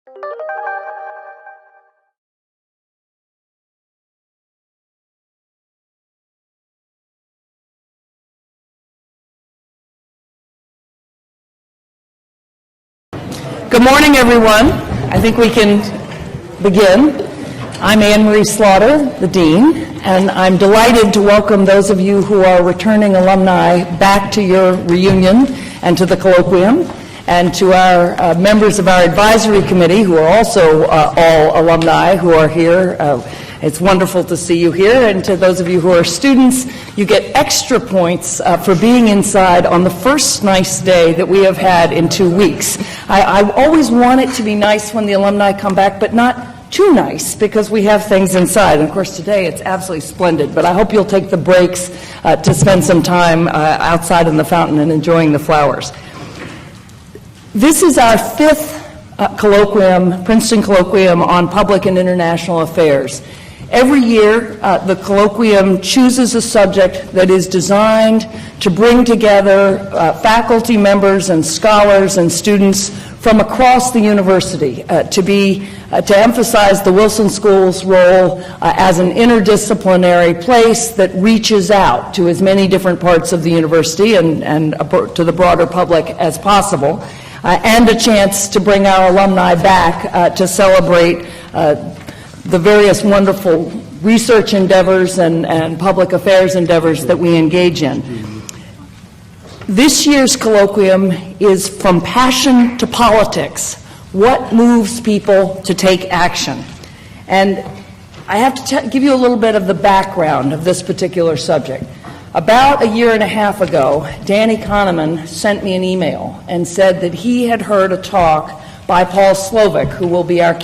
Good morning, everyone. I think we can begin. I'm Anne Marie Slaughter, the Dean, and I'm delighted to welcome those of you who are returning alumni back to your reunion and to the colloquium, and to our members of our advisory committee who are also all alumni who are here. It's wonderful to see you here, and to those of you who are students, you get extra points for being inside on the first nice day that we have had in 2 weeks. I always want it to be nice when the alumni come back, but not too nice, because we have things inside. And of course today it's absolutely splendid, but I hope you'll take the breaks to spend some time outside in the fountain and enjoying the flowers. This is our 5th colloquium, Princeton colloquium on public and international affairs. Every year, the colloquium chooses a subject that is designed to bring together faculty members and scholars and students from across the university to emphasize the Wilson School's role as an interdisciplinary place that reaches out to as many different parts of the university and to the broader public as possible, and a chance to bring our alumni back to celebrate the various wonderful research endeavors and public affairs endeavors that we engage in. This year's colloquium is From Passion to Politics: What Moves People to Take Action? And I have to give you a little bit of the background of this particular subject. About a year and a half ago, Danny Kahneman sent me an email and said that he had heard a talk by Paul Slovic, who will be our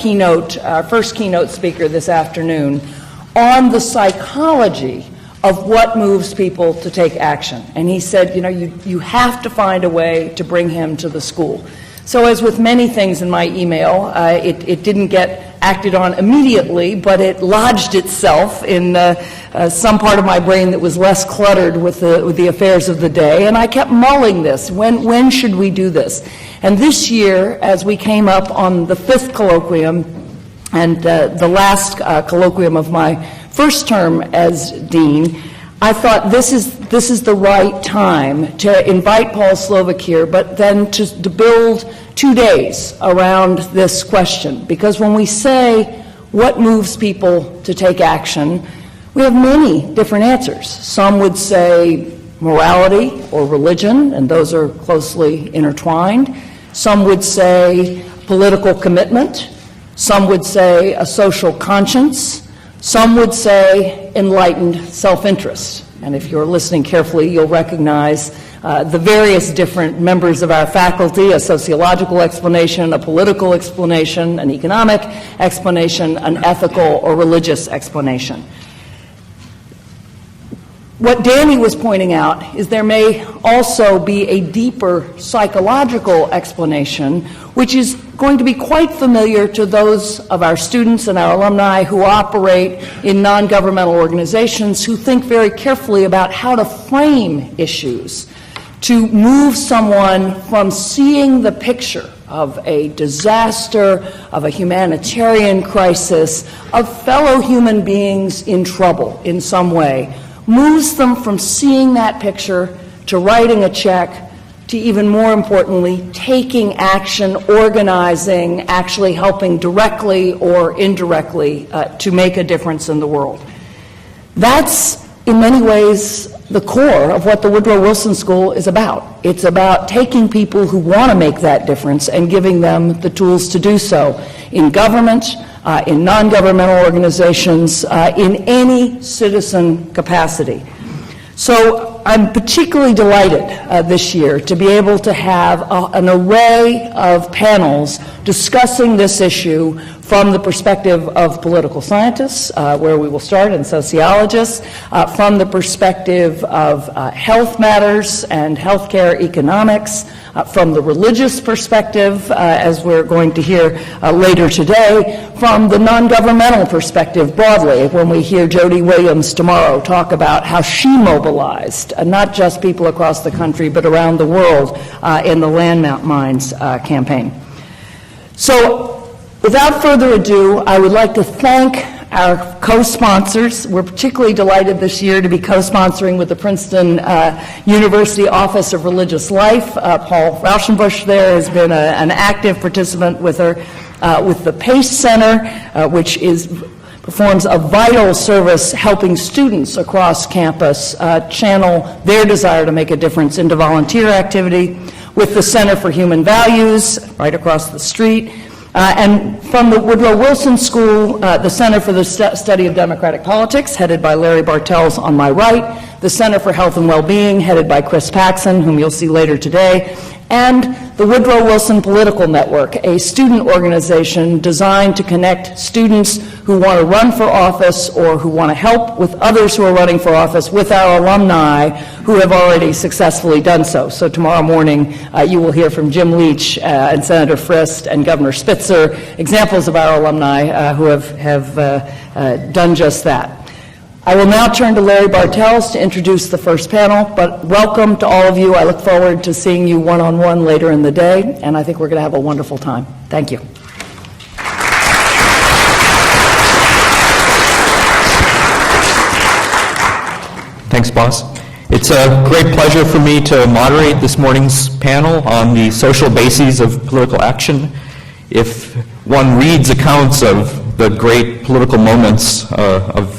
first keynote speaker this afternoon, on the psychology of what moves people to take action. And he said, you have to find a way to bring him to the school. So as with many things in my email, it didn't get acted on immediately, but it lodged itself in some part of my brain that was less cluttered with the affairs of the day. And I kept mulling this. When should we do this? And this year, as we came up on the 5th colloquium and the last colloquium of my first term as dean, I thought this is the right time to invite Paul Slovic here, but then to build 2 days around this question. Because when we say what moves people to take action, we have many different answers. Some would say morality or religion, and those are closely intertwined. Some would say political commitment. Some would say a social conscience. Some would say enlightened self-interest. And if you're listening carefully, you'll recognize the various different members of our faculty: a sociological explanation, a political explanation, an economic explanation, an ethical or religious explanation. What Danny was pointing out is there may also be a deeper psychological explanation, which is going to be quite familiar to those of our students and our alumni who operate in non-governmental organizations, who think very carefully about how to frame issues to move someone from seeing the picture of a disaster, of a humanitarian crisis, of fellow human beings in trouble in some way, moves them from seeing that picture to writing a check to, even more importantly, taking action, organizing, actually helping directly or indirectly to make a difference in the world. That's, in many ways, the core of what the Woodrow Wilson School is about. It's about taking people who want to make that difference and giving them the tools to do so in government, in non-governmental organizations, in any citizen capacity. So I'm particularly delighted this year to be able to have an array of panels discussing this issue from the perspective of political scientists, where we will start, and sociologists, from the perspective of health matters and healthcare economics, from the religious perspective, as we're going to hear later today, from the non-governmental perspective broadly, when we hear Jody Williams tomorrow talk about how she mobilized, not just people across the country, but around the world in the Landmount Mines campaign. So Without further ado, I would like to thank our co-sponsors. We're particularly delighted this year to be co-sponsoring with the Princeton University Office of Religious Life. Paul Rauschenbusch there has been an active participant with the PACE Center, which performs a vital service helping students across campus channel their desire to make a difference into volunteer activity, with the Center for Human Values right across the street, and from the Woodrow Wilson School, the Center for the Study of Democratic Politics, headed by Larry Bartels on my right, the Center for Health and Well-Being, headed by Chris Paxson, whom you'll see later today, and the Woodrow Wilson Political Network, a student organization designed to connect students who want to run for office or who want to help with others who are running for office with our alumni who have already successfully done so. So tomorrow morning, you will hear from Jim Leach and Senator Frist and Governor Spitzer, examples of our alumni who have done just that. I will now turn to Larry Bartels to introduce the first panel, but welcome to all of you. I look forward to seeing you one-on-one later in the day, and I think we're going to have a wonderful time. Thank you. Thanks, boss. It's a great pleasure for me to moderate this morning's panel on the social bases of political action. If one reads accounts of the great political moments of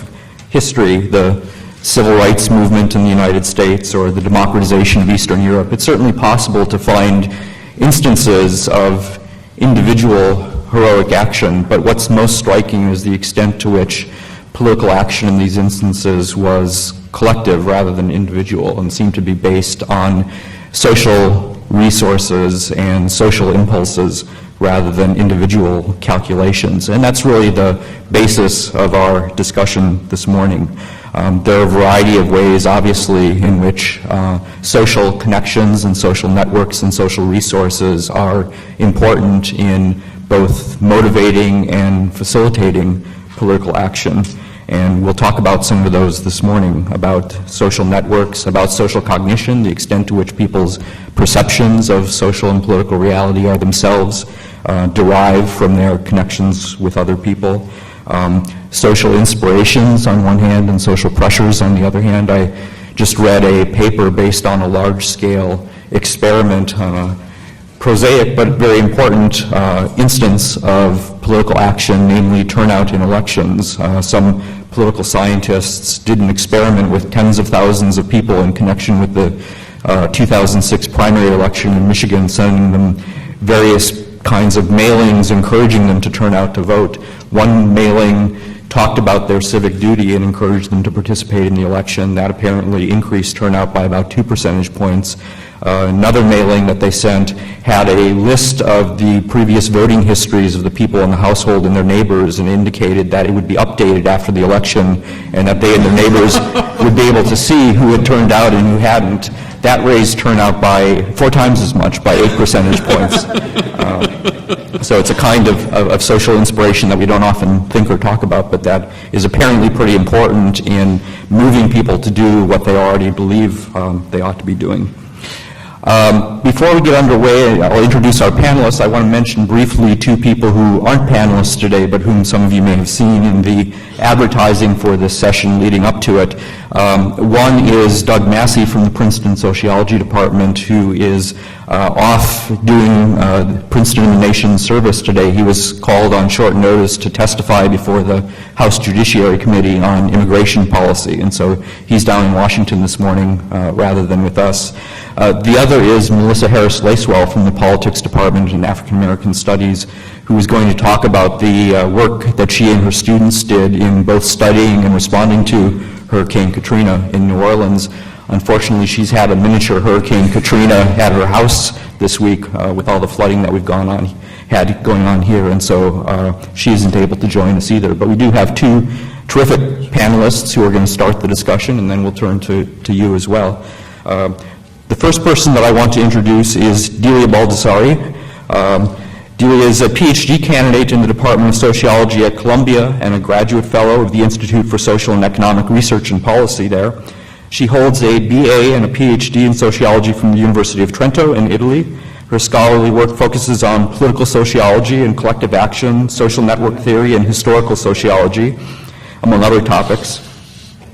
history, the civil rights movement in the United States or the democratization of Eastern Europe, it's certainly possible to find instances of individual heroic action, but what's most striking is the extent to which political action in these instances was collective rather than individual and seemed to be based on social resources and social impulses rather than individual calculations. And that's really the basis of our discussion this morning. There are a variety of ways, obviously, in which social connections and social networks and social resources are important in both motivating and facilitating political action. And we'll talk about some of those this morning, about social networks, about social cognition, the extent to which people's perceptions of social and political reality are themselves derived from their connections with other people, social inspirations on one hand and social pressures on the other hand. I just read a paper based on a large-scale experiment on a prosaic but very important instance of political action, namely turnout in elections. Some political scientists did an experiment with tens of thousands of people in connection with the 2006 primary election in Michigan, sending them various kinds of mailings encouraging them to turn out to vote. One mailing talked about their civic duty and encouraged them to participate in the election. That apparently increased turnout by about 2 percentage points. Another mailing that they sent had a list of the previous voting histories of the people in the household and their neighbors, and indicated that it would be updated after the election and that they and their neighbors would be able to see who had turned out and who hadn't. That raised turnout by 4 times as much, by 8 percentage points. So it's a kind of social inspiration that we don't often think or talk about, but that is apparently pretty important in moving people to do what they already believe they ought to be doing. Before we get underway, I'll introduce our panelists. I want to mention briefly 2 people who aren't panelists today, but whom some of you may have seen in the advertising for this session leading up to it. One is Doug Massey from the Princeton Sociology Department, who is off doing Princeton in the Nation's service today. He was called on short notice to testify before the House Judiciary Committee on immigration policy, and so he's down in Washington this morning rather than with us. The other is Melissa Harris-Lacewell from the Politics Department in African American Studies, who is going to talk about the work that she and her students did in both studying and responding to Hurricane Katrina in New Orleans. Unfortunately, she's had a miniature Hurricane Katrina at her house this week with all the flooding that we've going on here, and so she isn't able to join us either. But we do have 2 terrific panelists who are going to start the discussion, and then we'll turn to you as well. The first person that I want to introduce is Delia Baldassarri. Delia is a Ph.D. candidate in the Department of Sociology at Columbia and a graduate fellow of the Institute for Social and Economic Research and Policy there. She holds a BA and a Ph.D. in sociology from the University of Trento in Italy. Her scholarly work focuses on political sociology and collective action, social network theory, and historical sociology, among other topics.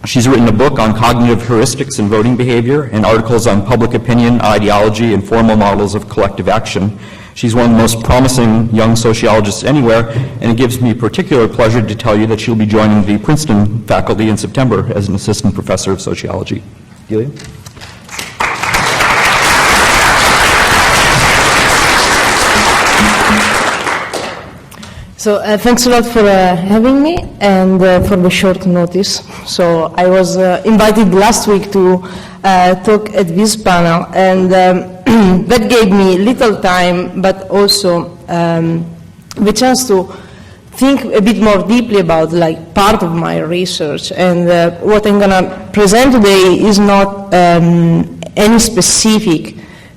She's written a book on cognitive heuristics and voting behavior, and articles on public opinion, ideology, and formal models of collective action. She's one of the most promising young sociologists anywhere, and it gives me particular pleasure to tell you that she'll be joining the Princeton faculty in September as an assistant professor of sociology. Delia? So thanks a lot for having me and for the short notice. So I was invited last week to talk at this panel, and that gave me little time, but also the chance to think a bit more deeply about like part of my research. And what I'm going to present today is not any specific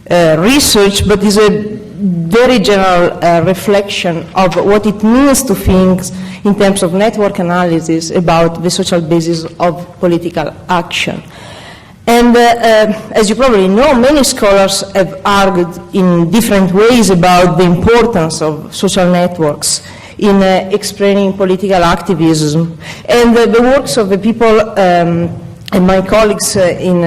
research, but is a very general reflection of what it means to think in terms of network analysis about the social basis of political action. And as you probably know, many scholars have argued in different ways about the importance of social networks in explaining political activism. And the works of the people and my colleagues in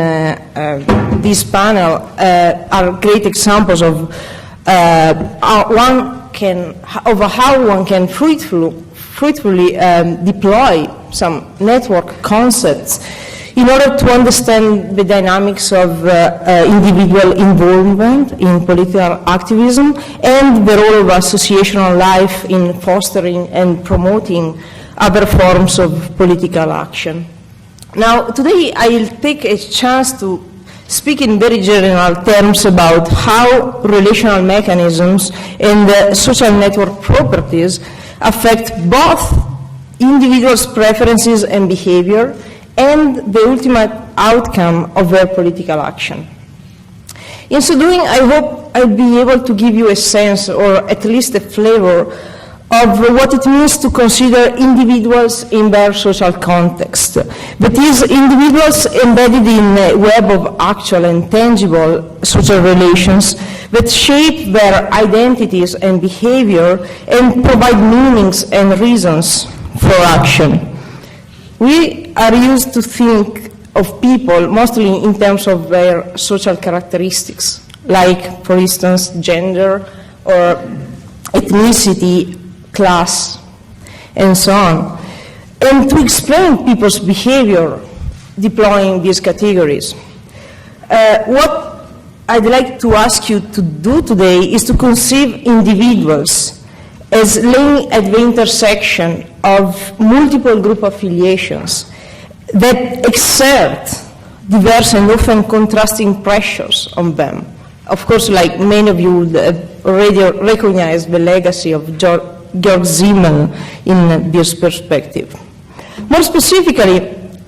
this panel are great examples of how one can fruitfully deploy some network concepts in order to understand the dynamics of individual involvement in political activism and the role of associational life in fostering and promoting other forms of political action. Now, today I'll take a chance to speak in very general terms about how relational mechanisms and social network properties affect both individuals' preferences and behavior and the ultimate outcome of their political action. In so doing, I hope I'll be able to give you a sense, or at least a flavor, of what it means to consider individuals in their social context. That is, individuals embedded in a web of actual and tangible social relations that shape their identities and behavior and provide meanings and reasons for action. We are used to think of people mostly in terms of their social characteristics, like, for instance, gender or ethnicity, class, and so on, and to explain people's behavior deploying these categories. What I'd like to ask you to do today is to conceive individuals as laying at the intersection of multiple group affiliations that exert diverse and often contrasting pressures on them. Of course, like many of you would already recognize the legacy of Georg Simmel in this perspective. More specifically,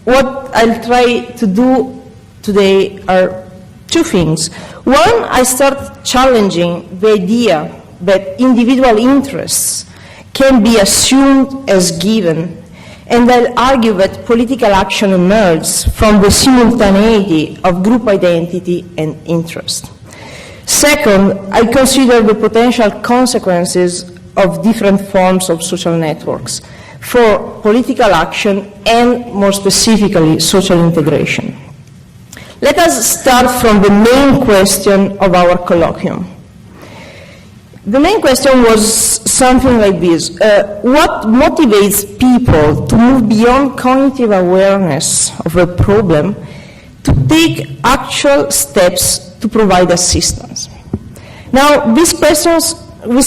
what I'll try to do today are two things. One, I start challenging the idea that individual interests can be assumed as given, and I'll argue that political action emerges from the simultaneity of group identity and interest. Second, I consider the potential consequences of different forms of social networks for political action and, more specifically, social integration. Let us start from the main question of our colloquium. The main question was something like this. What motivates people to move beyond cognitive awareness of a problem to take actual steps to provide assistance? Now, this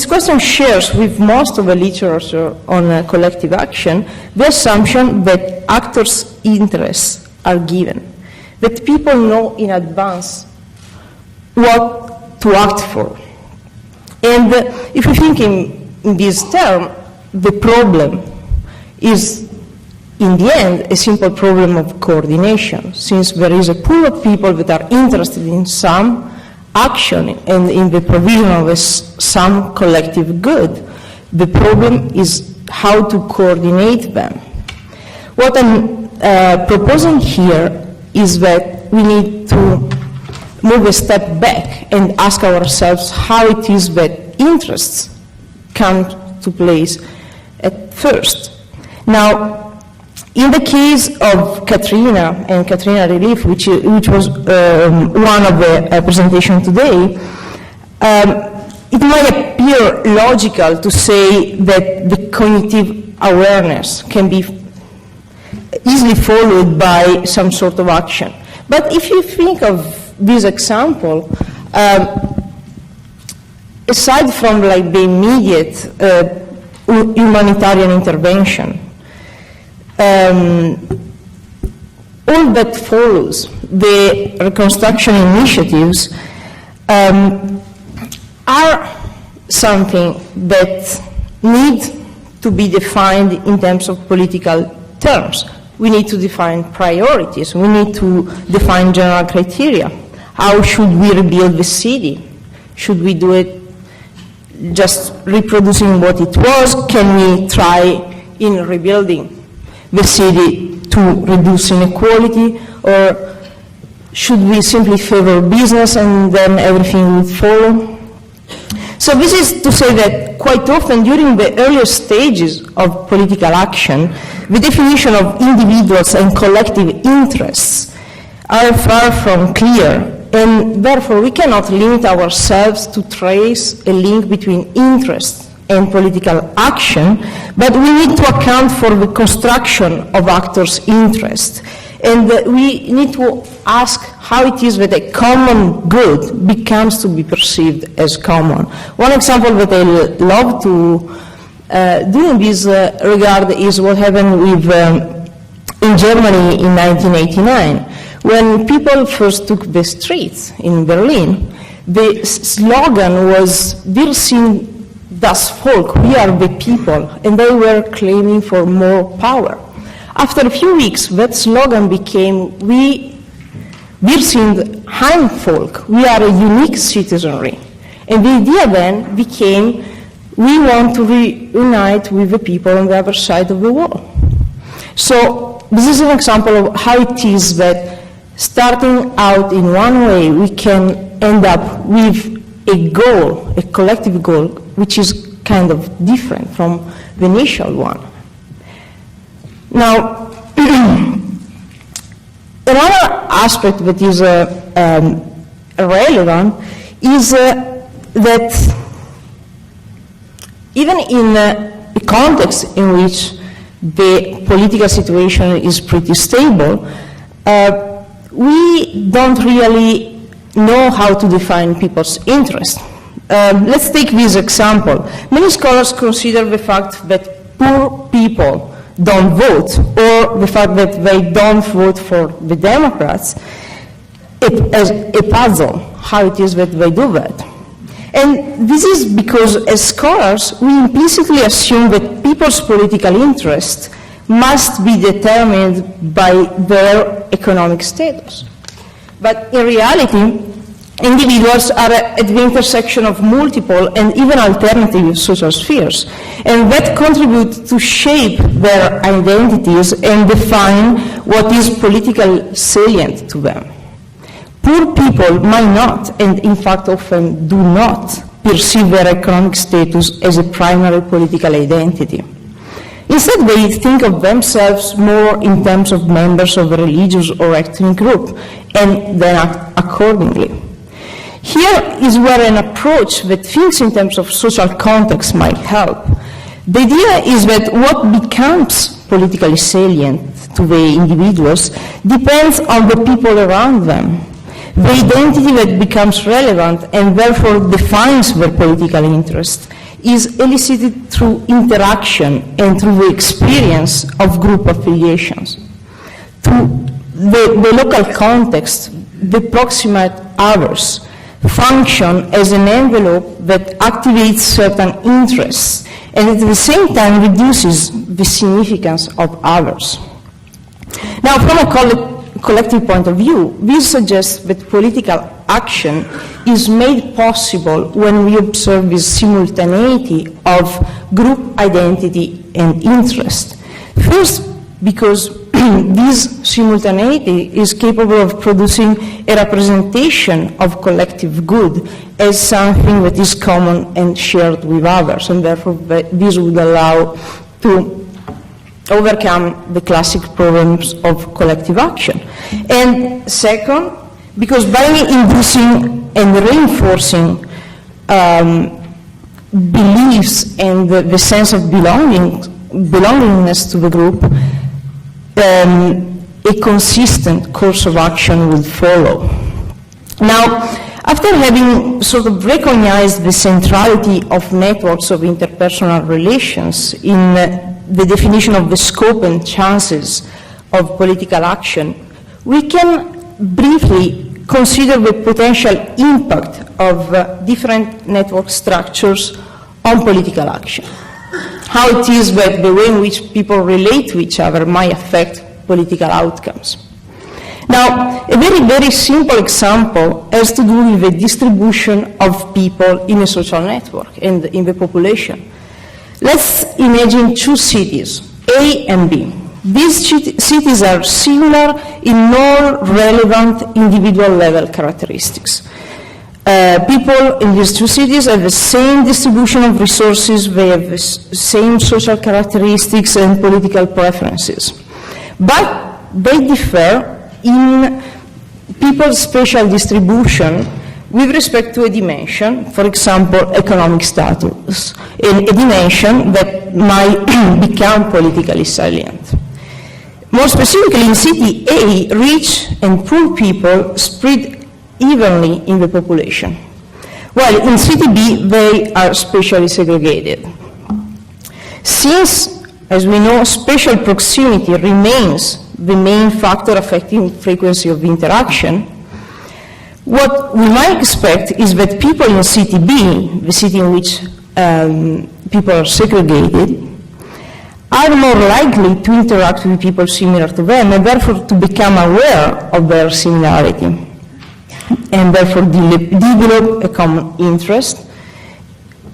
question shares with most of the literature on collective action the assumption that actors' interests are given, that people know in advance what to act for. And if you think in this term, the problem is, in the end, a simple problem of coordination, since there is a pool of people that are interested in some action and in the provision of some collective good. The problem is how to coordinate them. What I'm proposing here is that we need to move a step back and ask ourselves how it is that interests come to place at first. Now, in the case of Katrina and Katrina relief, which was one of the presentation today, it might appear logical to say that the cognitive awareness can be easily followed by some sort of action. But if you think of this example, aside from like the immediate humanitarian intervention, all that follows, the reconstruction initiatives, are something that need to be defined in terms of political terms. We need to define priorities. We need to define general criteria. How should we rebuild the city? Should we do it just reproducing what it was? Can we try in rebuilding the city to reduce inequality? Or should we simply favor business and then everything would follow? So this is to say that quite often during the earlier stages of political action, the definition of individuals and collective interests are far from clear, and therefore we cannot limit ourselves to trace a link between interest and political action, but we need to account for the construction of actors' interest. And we need to ask how it is that a common good becomes to be perceived as common. One example that I love to do in this regard is what happened with, in Germany in 1989. When people first took the streets in Berlin, the slogan was, "Wir sind das Volk," we are the people, and they were claiming for more power. After a few weeks, that slogan became, "Wir sind ein Volk," we are a unique citizenry. And the idea then became, we want to reunite with the people on the other side of the wall. So this is an example of how it is that starting out in one way, we can end up with a goal, a collective goal, which is kind of different from the initial one. Now, another aspect that is relevant is that even in a context in which the political situation is pretty stable, we don't really know how to define people's interest. Let's take this example. Many scholars consider the fact that poor people don't vote, or the fact that they don't vote for the Democrats, as a puzzle, how it is that they do that. And this is because, as scholars, we implicitly assume that people's political interest must be determined by their economic status. But in reality, individuals are at the intersection of multiple and even alternative social spheres, and that contribute to shape their identities and define what is politically salient to them. Poor people might not, and in fact often do not, perceive their economic status as a primary political identity. Instead, they think of themselves more in terms of members of a religious or ethnic group, and then act accordingly. Here is where an approach that thinks in terms of social context might help. The idea is that what becomes politically salient to the individuals depends on the people around them. The identity that becomes relevant and therefore defines their political interest is elicited through interaction and through the experience of group affiliations. Through the local context, the proximate others function as an envelope that activates certain interests and at the same time reduces the significance of others. Now, from a collective point of view, this suggests that political action is made possible when we observe this simultaneity of group identity and interest. First, because this simultaneity is capable of producing a representation of collective good as something that is common and shared with others, and therefore this would allow to overcome the classic problems of collective action. And second, because by inducing and reinforcing beliefs and the sense of belongingness to the group, a consistent course of action will follow. Now, after having sort of recognized the centrality of networks of interpersonal relations in the definition of the scope and chances of political action, we can briefly consider the potential impact of different network structures on political action. How it is that the way in which people relate to each other might affect political outcomes. Now, a very, very simple example has to do with the distribution of people in a social network and in the population. Let's imagine two cities, A and B. These cities are similar in all relevant individual level characteristics. People in these two cities have the same distribution of resources, they have the same social characteristics and political preferences. But they differ in people's spatial distribution with respect to a dimension, for example, economic status, a dimension that might become politically salient. More specifically, in city A, rich and poor people spread evenly in the population, while in city B, they are spatially segregated. Since, as we know, spatial proximity remains the main factor affecting frequency of interaction, what we might expect is that people in city B, the city in which people are segregated, are more likely to interact with people similar to them and therefore to become aware of their similarity and therefore develop a common interest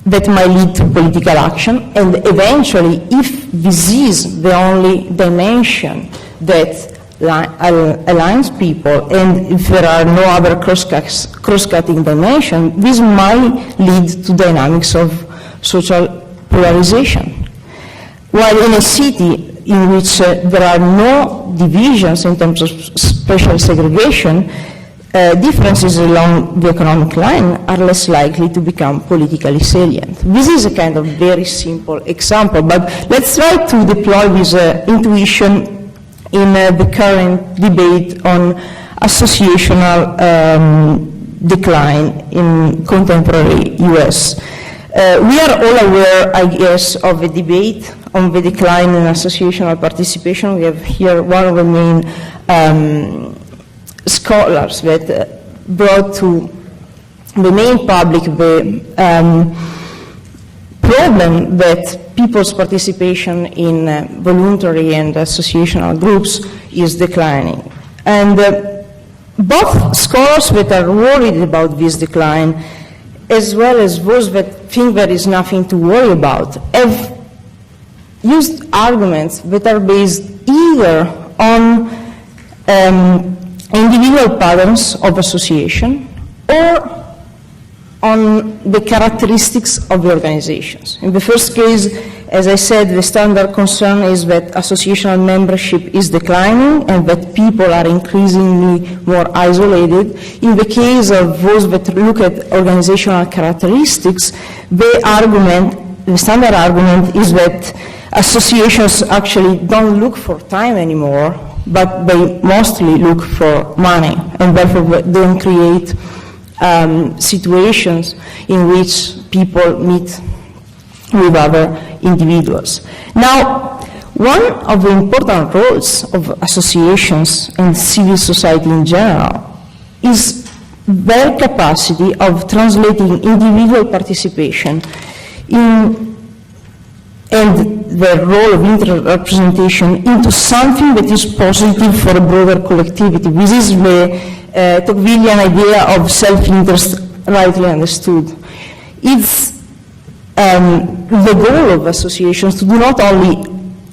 that might lead to political action, and eventually, if this is the only dimension that aligns people, and if there are no other cross-cutting dimensions, this might lead to dynamics of social polarization. While in a city in which there are no divisions in terms of spatial segregation, differences along the economic line are less likely to become politically salient. This is a kind of very simple example, but let's try to deploy this intuition in the current debate on associational decline in contemporary US. We are all aware, I guess, of a debate on the decline in associational participation. We have here one of the main scholars that brought to the main public the problem that people's participation in voluntary and associational groups is declining. And both scholars that are worried about this decline, as well as those that think there is nothing to worry about, have used arguments that are based either on individual patterns of association or on the characteristics of the organizations. In the first case, as I said, the standard concern is that associational membership is declining and that people are increasingly more isolated. In the case of those that look at organizational characteristics, the standard argument is that associations actually don't look for time anymore, but they mostly look for money, and therefore don't create situations in which people meet with other individuals. Now, one of the important roles of associations and civil society in general is their capacity of translating individual participation and the role of inter-representation into something that is positive for a broader collectivity. This is the Tocquevillian idea of self-interest rightly understood. It's the goal of associations to do not only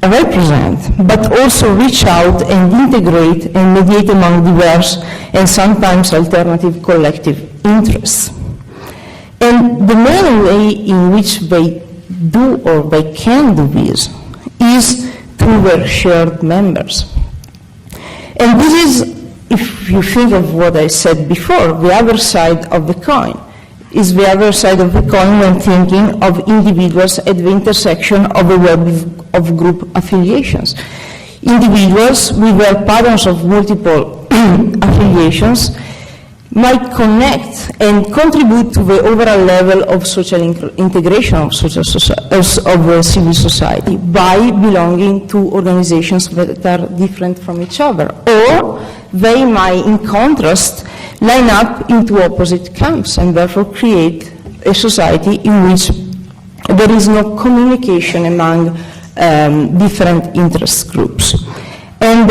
represent, but also reach out and integrate and mediate among diverse and sometimes alternative collective interests. And the main way in which they do or they can do this is through their shared members. And this is, if you think of what I said before, the other side of the coin. Is the other side of the coin when thinking of individuals at the intersection of a web of group affiliations. Individuals with their patterns of multiple affiliations might connect and contribute to the overall level of social integration of civil society by belonging to organizations that are different from each other. Or they might, in contrast, line up into opposite camps and therefore create a society in which there is no communication among different interest groups. And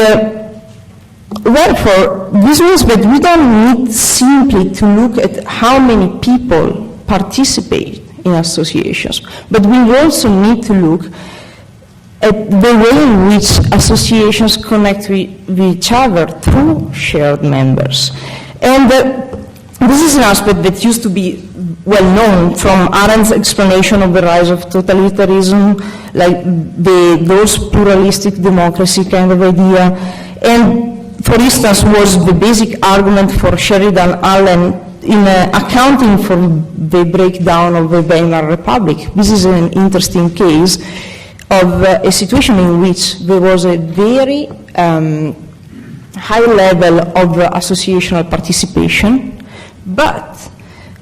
therefore, this means that we don't need simply to look at how many people participate in associations, but we also need to look at the way in which associations connect with each other through shared members. And this is an aspect that used to be well known from Arendt's explanation of the rise of totalitarianism, like those pluralistic democracy kind of idea. And for instance, was the basic argument for Sheridan Allen in accounting for the breakdown of the Weimar Republic. This is an interesting case of a situation in which there was a very high level of associational participation, but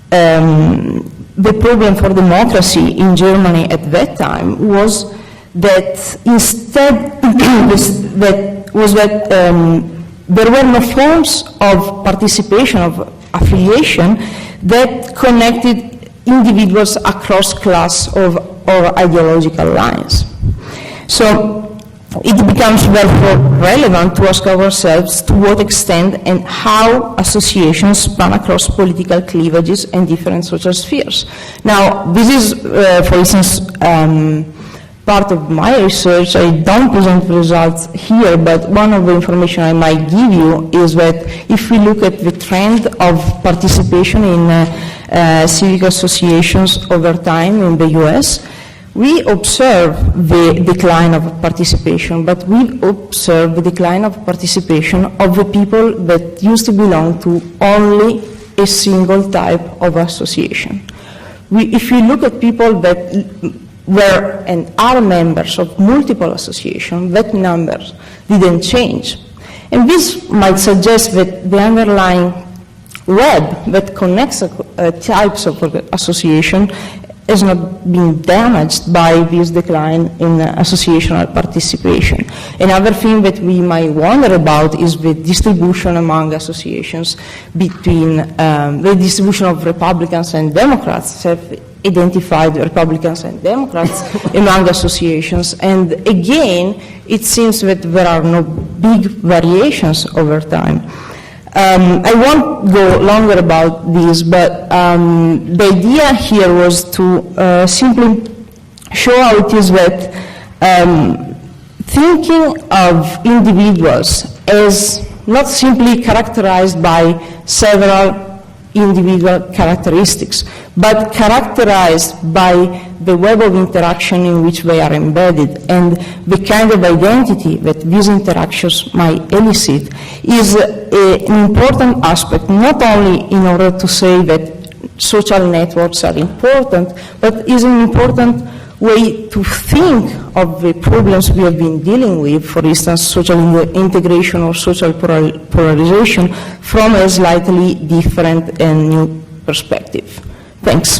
the problem for democracy in Germany at that time was that instead there were no forms of participation, of affiliation, that connected individuals across class or ideological lines. So it becomes therefore relevant to ask ourselves to what extent and how associations span across political cleavages and different social spheres. Now, this is, for instance, part of my research. I don't present the results here, but one of the information I might give you is that if we look at the trend of participation in civic associations over time in the US, we observe the decline of participation, but we observe the decline of participation of the people that used to belong to only a single type of association. If we look at people that were and are members of multiple associations, that numbers didn't change. And this might suggest that the underlying web that connects types of association has not been damaged by this decline in associational participation. Another thing that we might wonder about is the distribution among associations between the distribution of Republicans and Democrats. Have identified Republicans and Democrats among associations, and again, it seems that there are no big variations over time. I won't go longer about this, but the idea here was to simply show how it is that thinking of individuals as not simply characterized by several individual characteristics, but characterized by the web of interaction in which they are embedded and the kind of identity that these interactions might elicit is an important aspect, not only in order to say that social networks are important, but is an important way to think of the problems we have been dealing with, for instance, social integration or social polarization, from a slightly different and new perspective. Thanks.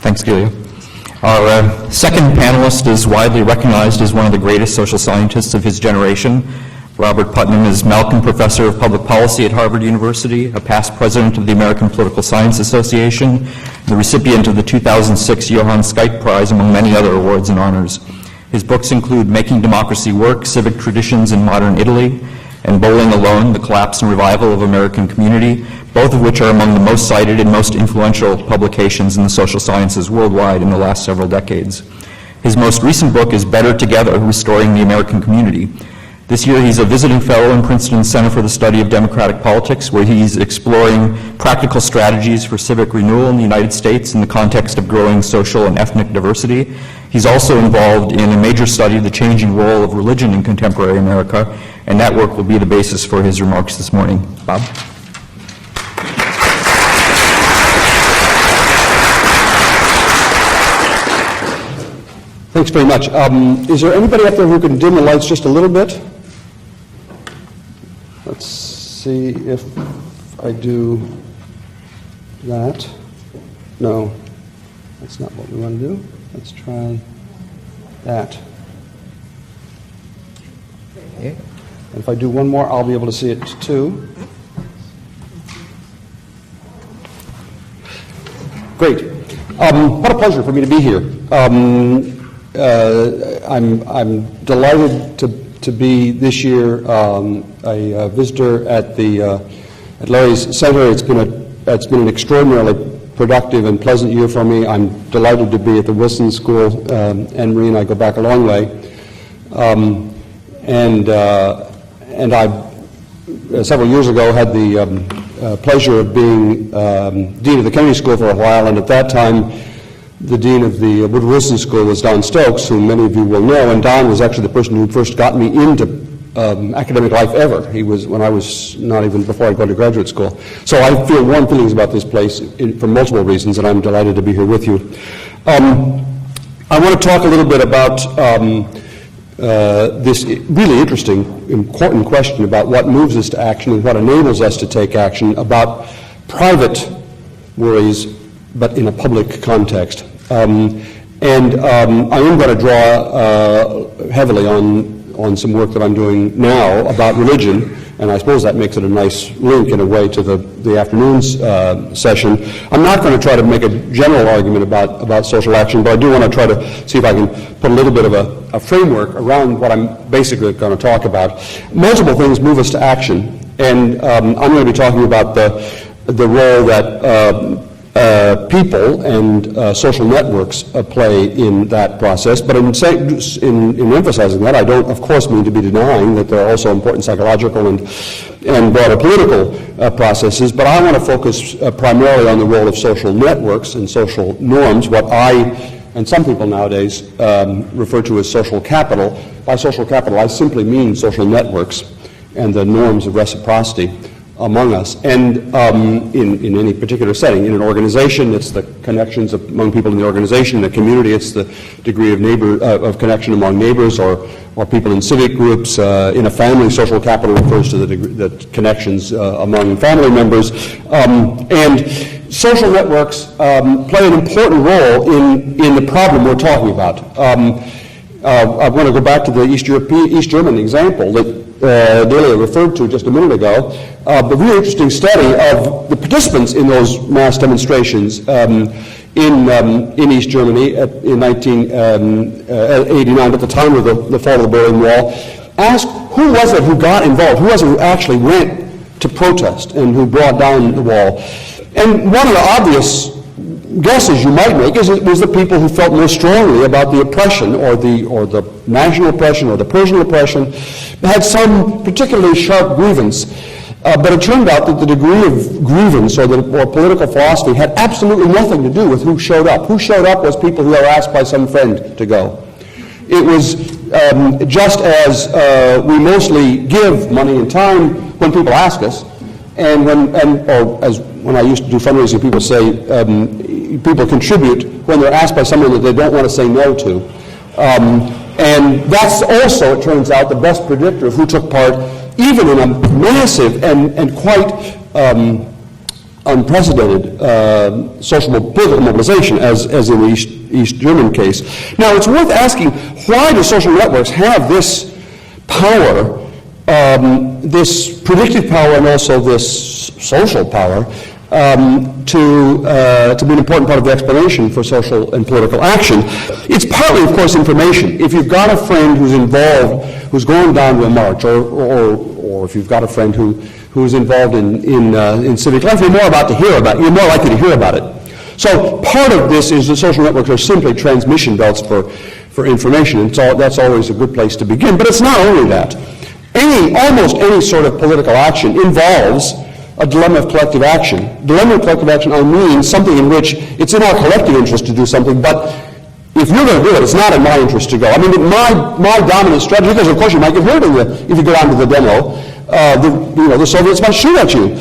Thanks, Delia. Our second panelist is widely recognized as one of the greatest social scientists of his generation. Robert Putnam is Malcolm Professor of Public Policy at Harvard University, a past president of the American Political Science Association, the recipient of the 2006 Johann Skype Prize, among many other awards and honors. His books include Making Democracy Work, Civic Traditions in Modern Italy, and Bowling Alone, The Collapse and Revival of American Community, both of which are among the most cited and most influential publications in the social sciences worldwide in the last several decades. His most recent book is Better Together, Restoring the American Community. This year he's a visiting fellow in Princeton's Center for the Study of Democratic Politics, where he's exploring practical strategies for civic renewal in the United States in the context of growing social and ethnic diversity. He's also involved in a major study of the changing role of religion in contemporary America, and that work will be the basis for his remarks this morning. Bob? Thanks very much. Is there anybody up there who can dim the lights just a little bit? Let's see if I do that. No, that's not what we want to do. Let's try that. And if I do one more, I'll be able to see it too. Great. What a pleasure for me to be here. I'm delighted to be this year a visitor at Larry's Center. It's been an extraordinarily productive and pleasant year for me. I'm delighted to be at the Wilson School. Anne-Marie and I go back a long way. And I several years ago had the pleasure of being dean of the Kennedy School for a while, and at that time the dean of the Woodrow Wilson School was Don Stokes, whom many of you will know, and Don was actually the person who first got me into academic life ever. He was when I was not even before I go to graduate school. So I feel warm feelings about this place for multiple reasons, and I'm delighted to be here with you. I want to talk a little bit about this really interesting, important question about what moves us to action and what enables us to take action, about private worries, but in a public context. I am going to draw heavily on some work that I'm doing now about religion, and I suppose that makes it a nice link in a way to the afternoon's session. I'm not going to try to make a general argument about social action, but I do want to try to see if I can put a little bit of a framework around what I'm basically going to talk about. Multiple things move us to action, and I'm going to be talking about the role that people and social networks play in that process. But in emphasizing that, I don't, of course, mean to be denying that there are also important psychological and broader political processes. But I want to focus primarily on the role of social networks and social norms, what I and some people nowadays refer to as social capital. By social capital, I simply mean social networks and the norms of reciprocity among us, and in any particular setting. In an organization, it's the connections among people in the organization. In a community, it's the degree of connection among neighbors or people in civic groups. In a family, social capital refers to the connections among family members. And social networks play an important role in the problem we're talking about. I want to go back to the East German example that Delia referred to just a minute ago. The really interesting study of the participants in those mass demonstrations in East Germany in 1989, at the time of the fall of the Berlin Wall, asked who was it who got involved, who was it who actually went to protest and who brought down the wall. And one of the obvious guesses you might make is it was the people who felt most strongly about the oppression or the national oppression or the personal oppression, had some particularly sharp grievance. But it turned out that the degree of grievance or political philosophy had absolutely nothing to do with who showed up. Who showed up was people who were asked by some friend to go. It was just as we mostly give money and time when people ask us, when I used to do fundraising, people say people contribute when they're asked by someone that they don't want to say no to. And that's also, it turns out, the best predictor of who took part, even in a massive and quite unprecedented political mobilization, as in the East German case. Now, it's worth asking, why do social networks have this power, this predictive power and also this social power, to be an important part of the explanation for social and political action. It's partly, of course, information. If you've got a friend who's involved, who's going down to a march, or if you've got a friend who's involved in civic life, you're more likely to hear about it. So part of this is that social networks are simply transmission belts for information, and so that's always a good place to begin. But it's not only that. Almost any sort of political action involves a dilemma of collective action. Dilemma of collective action, I mean something in which it's in our collective interest to do something, but if you're going to do it, it's not in my interest to go. I mean, my dominant strategy, because of course you might get hurt if you go down to the demo, the Soviets might shoot at you.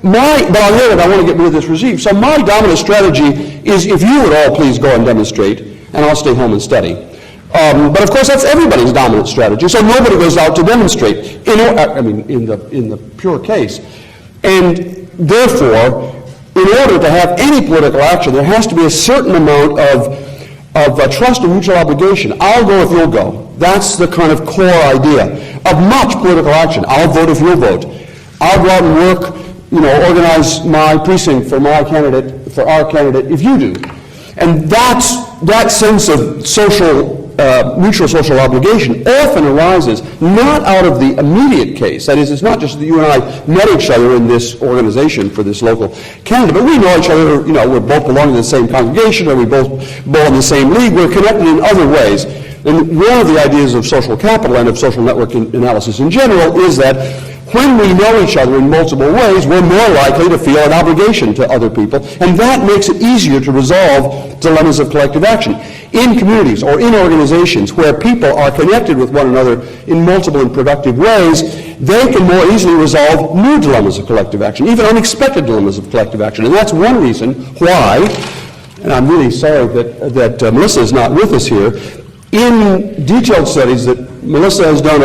But I want to get rid of this regime. So my dominant strategy is, if you would all please go and demonstrate, and I'll stay home and study. But of course, that's everybody's dominant strategy. So nobody goes out to demonstrate. In the pure case, and therefore, in order to have any political action, there has to be a certain amount of trust and mutual obligation. I'll go if you'll go. That's the kind of core idea of much political action. I'll vote if you'll vote. I'll go out and work, organize my precinct for our candidate, if you do. And that sense of mutual social obligation often arises not out of the immediate case. That is, it's not just that you and I met each other in this organization for this local candidate, but we know each other, we both belong to the same congregation, or we both belong in the same league. We're connected in other ways. And one of the ideas of social capital and of social network analysis in general is that when we know each other in multiple ways, we're more likely to feel an obligation to other people, and that makes it easier to resolve dilemmas of collective action. In communities or in organizations where people are connected with one another in multiple and productive ways, they can more easily resolve new dilemmas of collective action, even unexpected dilemmas of collective action. And that's one reason why, and I'm really sorry that Melissa is not with us here, in detailed studies that Melissa has done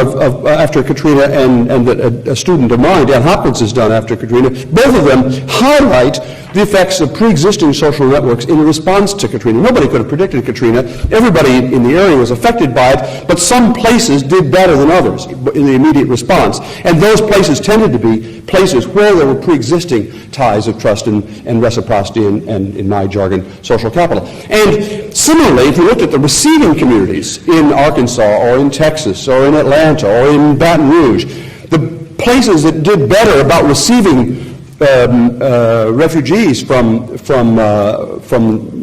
after Katrina and that a student of mine, Dan Hopkins, has done after Katrina, both of them highlight the effects of pre-existing social networks in response to Katrina. Nobody could have predicted Katrina. Everybody in the area was affected by it, but some places did better than others in the immediate response. And those places tended to be places where there were pre-existing ties of trust and reciprocity and, in my jargon, social capital. And similarly, if you looked at the receiving communities in Arkansas or in Texas or in Atlanta or in Baton Rouge, the places that did better about receiving refugees from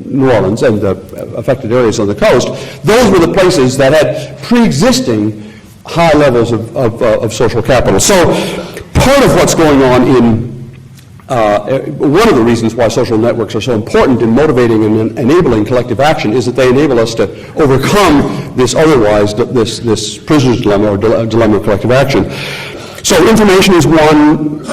New Orleans and the affected areas on the coast, those were the places that had pre-existing high levels of social capital. So part of what's going on in one of the reasons why social networks are so important in motivating and enabling collective action is that they enable us to overcome this this prisoner's dilemma or dilemma of collective action. So information is one,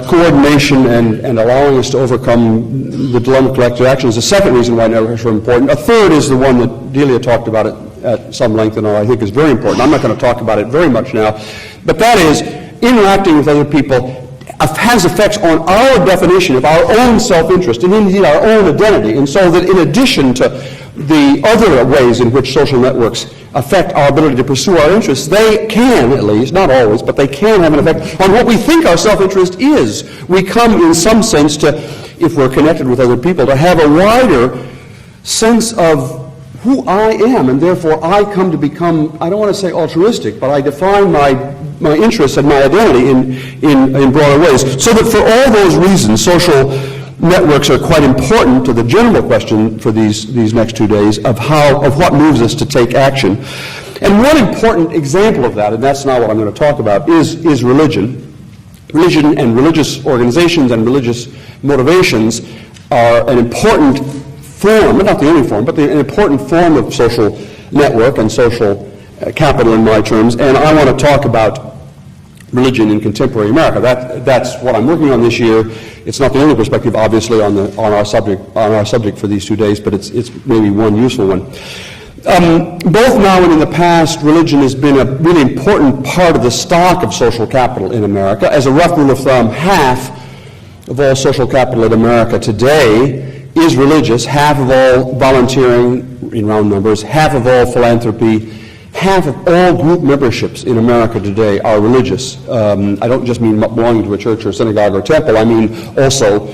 coordination and allowing us to overcome the dilemma of collective action is the second reason why networks are important. A third is the one that Delia talked about at some length and I think is very important. I'm not going to talk about it very much now, but that is interacting with other people has effects on our definition of our own self-interest and indeed our own identity. And so that in addition to the other ways in which social networks affect our ability to pursue our interests, they can, at least, not always, but they can have an effect on what we think our self-interest is. We come, in some sense, to, if we're connected with other people, to have a wider sense of who I am, and therefore I come to become, I don't want to say altruistic, but I define my interests and my identity in broader ways. So that for all those reasons, social networks are quite important to the general question for these next 2 days of what moves us to take action. And one important example of that, and that's not what I'm going to talk about, is religion. Religion and religious organizations and religious motivations are an important form, but not the only form, but an important form of social network and social capital in my terms, and I want to talk about religion in contemporary America. That's what I'm working on this year. It's not the only perspective, obviously, on our subject for these 2 days, but it's maybe one useful one. Both now and in the past, religion has been a really important part of the stock of social capital in America. As a rough rule of thumb, half of all social capital in America today is religious, half of all volunteering, in round numbers, half of all philanthropy, half of all group memberships in America today are religious. I don't just mean belonging to a church or synagogue or temple. I mean also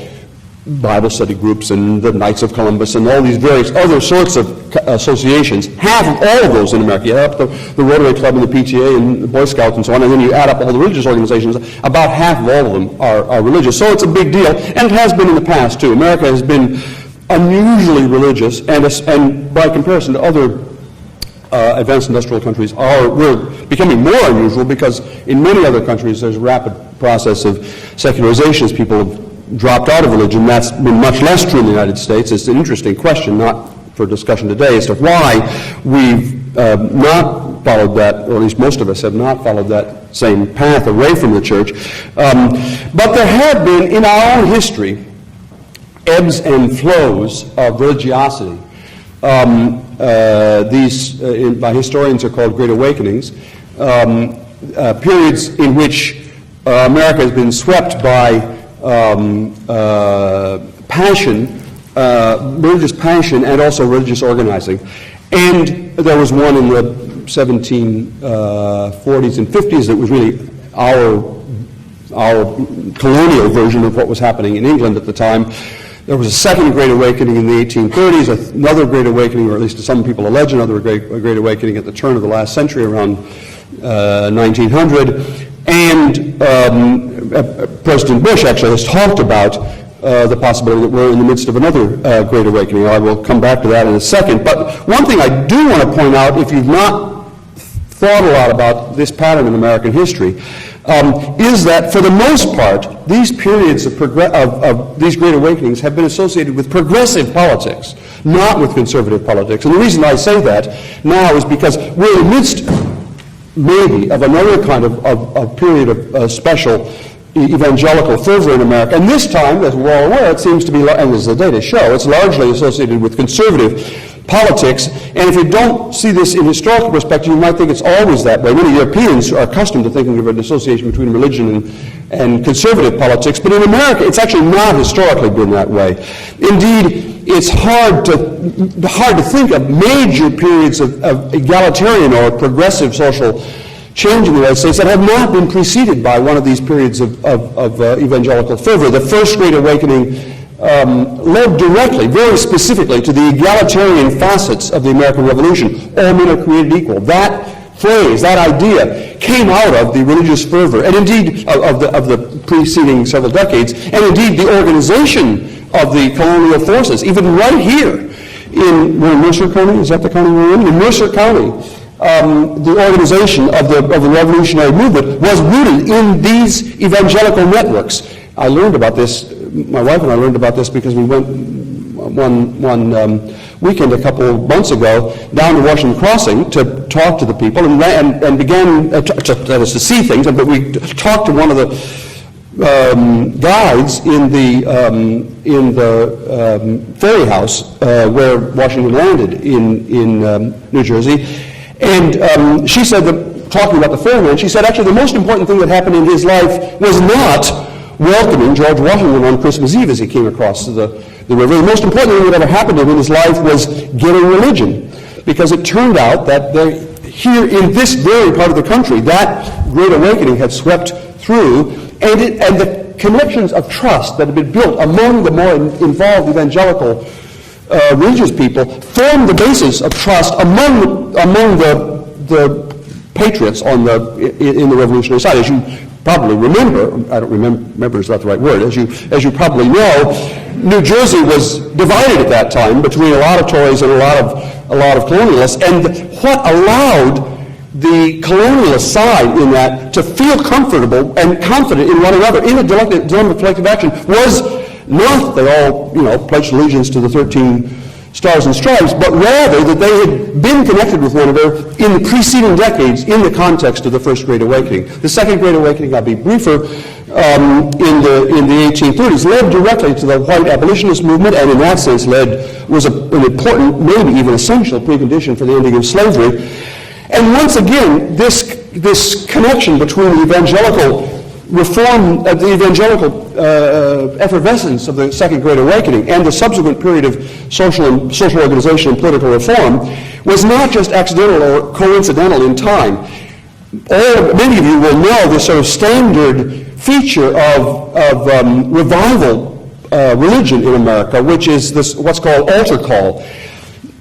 Bible study groups and the Knights of Columbus and all these various other sorts of associations, half of all of those in America, you add up the Rotary Club and the PTA and the Boy Scouts and so on, and then you add up all the religious organizations, about half of all of them are religious. So it's a big deal, and it has been in the past too. America has been unusually religious, and by comparison to other advanced industrial countries, we're becoming more unusual because in many other countries there's a rapid process of secularization as people have dropped out of religion. That's been much less true in the United States. It's an interesting question, not for discussion today, as to why we've not followed that, or at least most of us have not followed that same path away from the church. But there have been, in our own history, ebbs and flows of religiosity. These, by historians, are called Great Awakenings, periods in which America has been swept by passion, religious passion, and also religious organizing. And there was one in the 1740s and 50s that was really our colonial version of what was happening in England at the time. There was a second Great Awakening in the 1830s, another Great Awakening, or at least some people allege another Great Awakening at the turn of the last century, around 1900. And President Bush actually has talked about the possibility that we're in the midst of another Great Awakening. I will come back to that in a second. But one thing I do want to point out, if you've not thought a lot about this pattern in American history, is that for the most part, these periods of these Great Awakenings have been associated with progressive politics, not with conservative politics. And the reason I say that now is because we're in the midst, maybe, of another kind of period of special evangelical fervor in America. And this time, as we're all aware, it seems to be, and as the data show, it's largely associated with conservative politics. And if you don't see this in historical perspective, you might think it's always that way. Many Europeans are accustomed to thinking of an association between religion and conservative politics, but in America, it's actually not historically been that way. Indeed, it's hard to think of major periods of egalitarian or progressive social change in the United States that have not been preceded by one of these periods of evangelical fervor. The First Great Awakening led directly, very specifically, to the egalitarian facets of the American Revolution. All men are created equal. That phrase, that idea, came out of the religious fervor, and indeed of the preceding several decades, and indeed the organization of the colonial forces, even right here in Mercer County. Is that the county we're in? In Mercer County, the organization of the revolutionary movement was rooted in these evangelical networks. I learned about this. My wife and I learned about this because we went one weekend a couple of months ago down to Washington Crossing to talk to the people and began to see things. But we talked to one of the guides in the ferry house where Washington landed in New Jersey, and she said that, talking about the ferryman, she said actually the most important thing that happened in his life was not welcoming George Washington on Christmas Eve as he came across the river. The most important thing that ever happened to him in his life was getting religion, because it turned out that here in this very part of the country, that Great Awakening had swept through, and the connections of trust that had been built among the more involved evangelical religious people formed the basis of trust among the patriots in the revolutionary side. As you probably remember, I don't remember is not the right word, as you probably know, New Jersey was divided at that time between a lot of Tories and a lot of colonialists, and what allowed the colonialist side in that to feel comfortable and confident in one another in a dilemma of collective action was not that they all, pledged allegiance to the 13 stars and stripes, but rather that they had been connected with one another in the preceding decades in the context of the First Great Awakening. The Second Great Awakening, I'll be briefer, in the 1830s led directly to the white abolitionist movement, and in that sense was an important, maybe even essential precondition for the ending of slavery. And once again, this connection between the evangelical reform, the evangelical effervescence of the Second Great Awakening and the subsequent period of social organization and political reform was not just accidental or coincidental in time. Many of you will know this sort of standard feature of revival religion in America, which is this what's called altar call.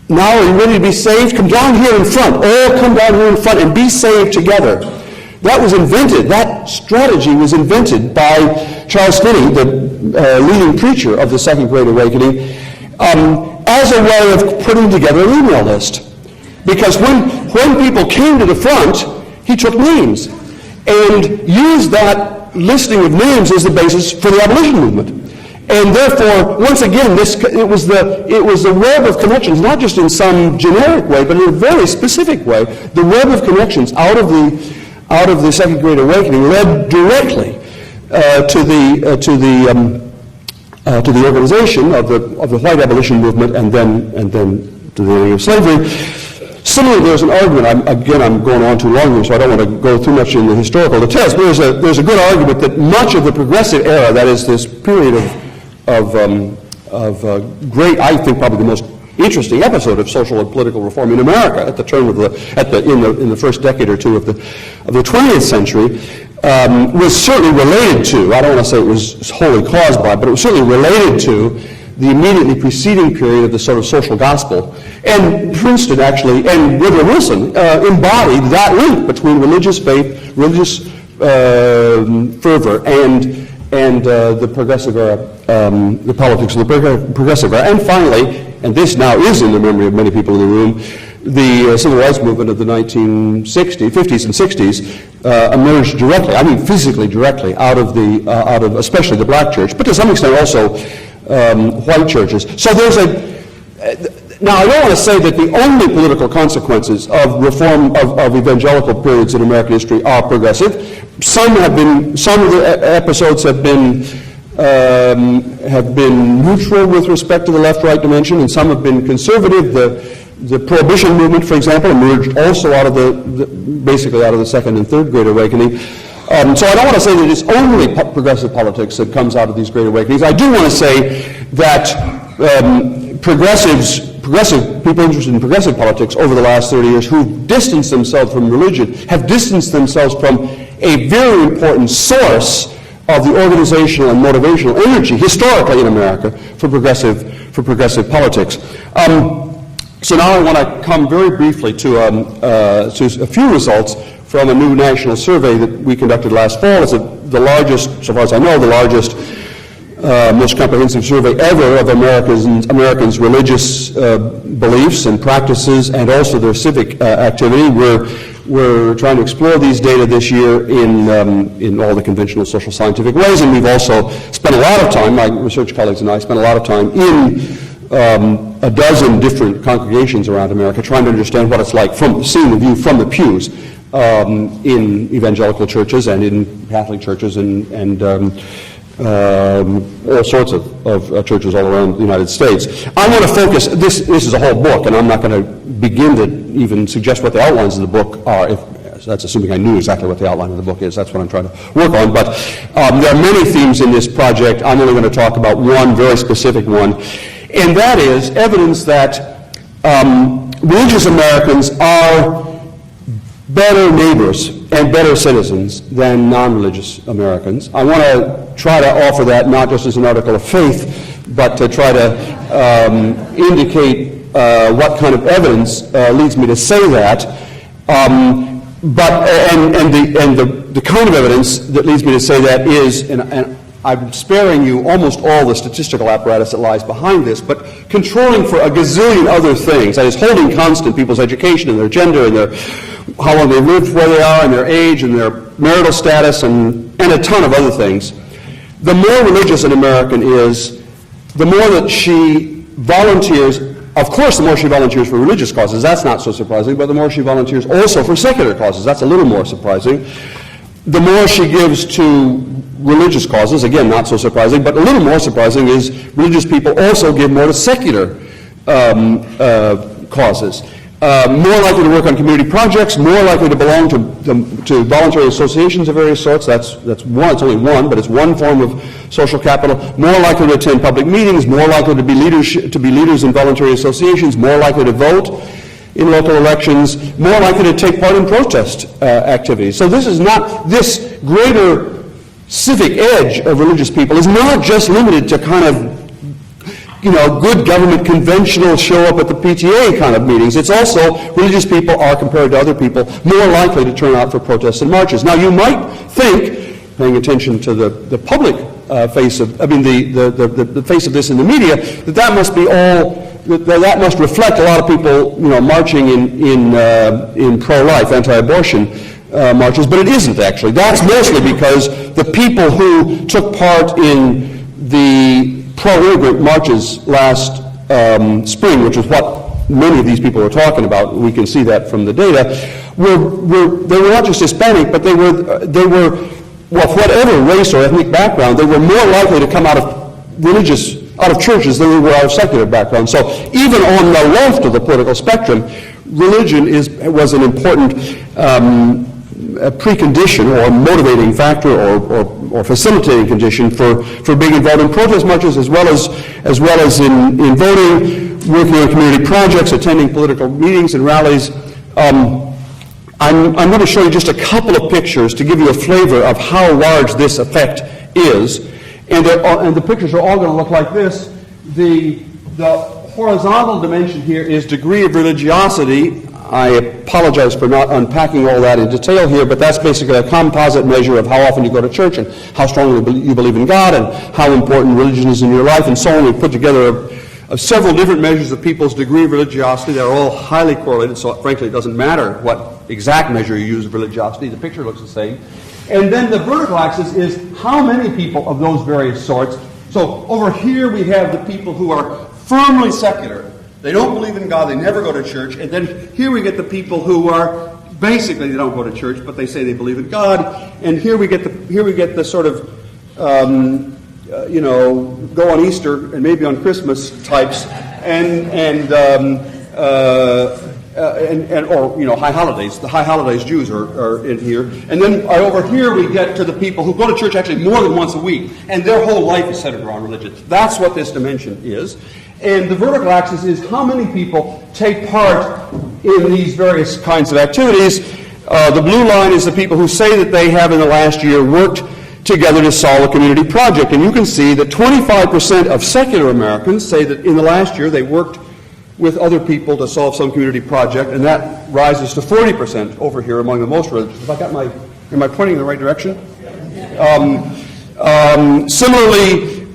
Now are you ready to be saved? Come down here in front. All come down here in front and be saved together. That was invented. That strategy was invented by Charles Finney, the leading preacher of the Second Great Awakening, as a way of putting together an email list. Because when people came to the front, he took names and used that listing of names as the basis for the abolition movement. And therefore, once again, it was the web of connections, not just in some generic way, but in a very specific way. The web of connections out of the Second Great Awakening led directly to the organization of the white abolition movement, and then to the ending of slavery. Similarly, there's an argument. I'm going on too long here, so I don't want to go too much in the historical details. But there's a good argument that much of the progressive era, that is this period of great, I think probably the most interesting episode of social and political reform in America at the turn of in the first decade or two of the 20th century, was certainly related to, I don't want to say it was wholly caused by, but it was certainly related to the immediately preceding period of the sort of social gospel. And Princeton actually, and Woodrow Wilson, embodied that link between religious faith, religious fervor, and the progressive era, the politics of the progressive era. And finally, and this now is in the memory of many people in the room, the civil rights movement of the 50s and 60s emerged directly, I mean physically directly, out of especially the black church, but to some extent also white churches. So now I don't want to say that the only political consequences of reform of evangelical periods in American history are progressive. Some of the episodes have been neutral with respect to the left-right dimension, and some have been conservative. The Prohibition movement, for example, emerged also out of basically out of the Second and Third Great Awakening. So I don't want to say that it's only progressive politics that comes out of these Great Awakenings. I do want to say that progressive people interested in progressive politics over the last 30 years who've distanced themselves from religion have distanced themselves from a very important source of the organizational and motivational energy historically in America for progressive politics. So now I want to come very briefly to a few results from a new national survey that we conducted last fall. It's the largest, so far as I know, the largest, most comprehensive survey ever of Americans' religious beliefs and practices, and also their civic activity. We're trying to explore these data this year in all the conventional social scientific ways, and we've also spent a lot of time, my research colleagues and I spent a lot of time in a dozen different congregations around America, trying to understand what it's like seeing the view from the pews in evangelical churches and in Catholic churches and all sorts of churches all around the United States. I want to focus, this is a whole book, and I'm not going to begin to even suggest what the outlines of the book are. That's assuming I knew exactly what the outline of the book is. That's what I'm trying to work on. But there are many themes in this project. I'm only going to talk about one very specific one, and that is evidence that religious Americans are better neighbors and better citizens than non-religious Americans. I want to try to offer that not just as an article of faith, but to try to indicate what kind of evidence leads me to say that. The kind of evidence that leads me to say that is, and I'm sparing you almost all the statistical apparatus that lies behind this, but controlling for a gazillion other things, that is holding constant people's education and their gender and how long they lived, where they are, and their age, and their marital status, and a ton of other things. The more religious an American is, the more that she volunteers. Of course, the more she volunteers for religious causes, that's not so surprising, but the more she volunteers also for secular causes, that's a little more surprising. The more she gives to religious causes, again, not so surprising, but a little more surprising is religious people also give more to secular causes. More likely to work on community projects, more likely to belong to voluntary associations of various sorts. That's one. It's only one, but it's one form of social capital. More likely to attend public meetings, more likely to be leaders in voluntary associations, more likely to vote in local elections, more likely to take part in protest activities. So this is not this greater civic edge of religious people is not just limited to kind of, good government conventional show up at the PTA kind of meetings. It's also religious people are, compared to other people, more likely to turn out for protests and marches. Now, you might think, paying attention to the public face of, the face of this in the media, that must be all. That must reflect a lot of people, marching in pro-life, anti-abortion marches, but it isn't actually. That's mostly because the people who took part in the pro-immigrant marches last spring, which is what many of these people are talking about, we can see that from the data, they were not just Hispanic, but they were, well, whatever race or ethnic background, they were more likely to come out of churches than they were out of secular backgrounds. So even on the left of the political spectrum, religion was an important precondition or motivating factor or facilitating condition for being involved in protest marches as well as in voting, working on community projects, attending political meetings and rallies. I'm going to show you just a couple of pictures to give you a flavor of how large this effect is. And the pictures are all going to look like this. The horizontal dimension here is degree of religiosity. I apologize for not unpacking all that in detail here, but that's basically a composite measure of how often you go to church and how strongly you believe in God and how important religion is in your life and so on. We put together several different measures of people's degree of religiosity. They're all highly correlated, so frankly it doesn't matter what exact measure you use of religiosity. The picture looks the same. And then the vertical axis is how many people of those various sorts. So over here we have the people who are firmly secular. They don't believe in God, they never go to church. And then here we get the people who are basically they don't go to church, but they say they believe in God. And here we get the sort of go on Easter and maybe on Christmas types, or high holidays. The high holidays Jews are in here. And then over here we get to the people who go to church actually more than once a week, and their whole life is centered around religion. That's what this dimension is. And the vertical axis is how many people take part in these various kinds of activities. The blue line is the people who say that they have in the last year worked together to solve a community project. And you can see that 25% of secular Americans say that in the last year they worked with other people to solve some community project, and that rises to 40% over here among the most religious. Am I pointing in the right direction? Similarly,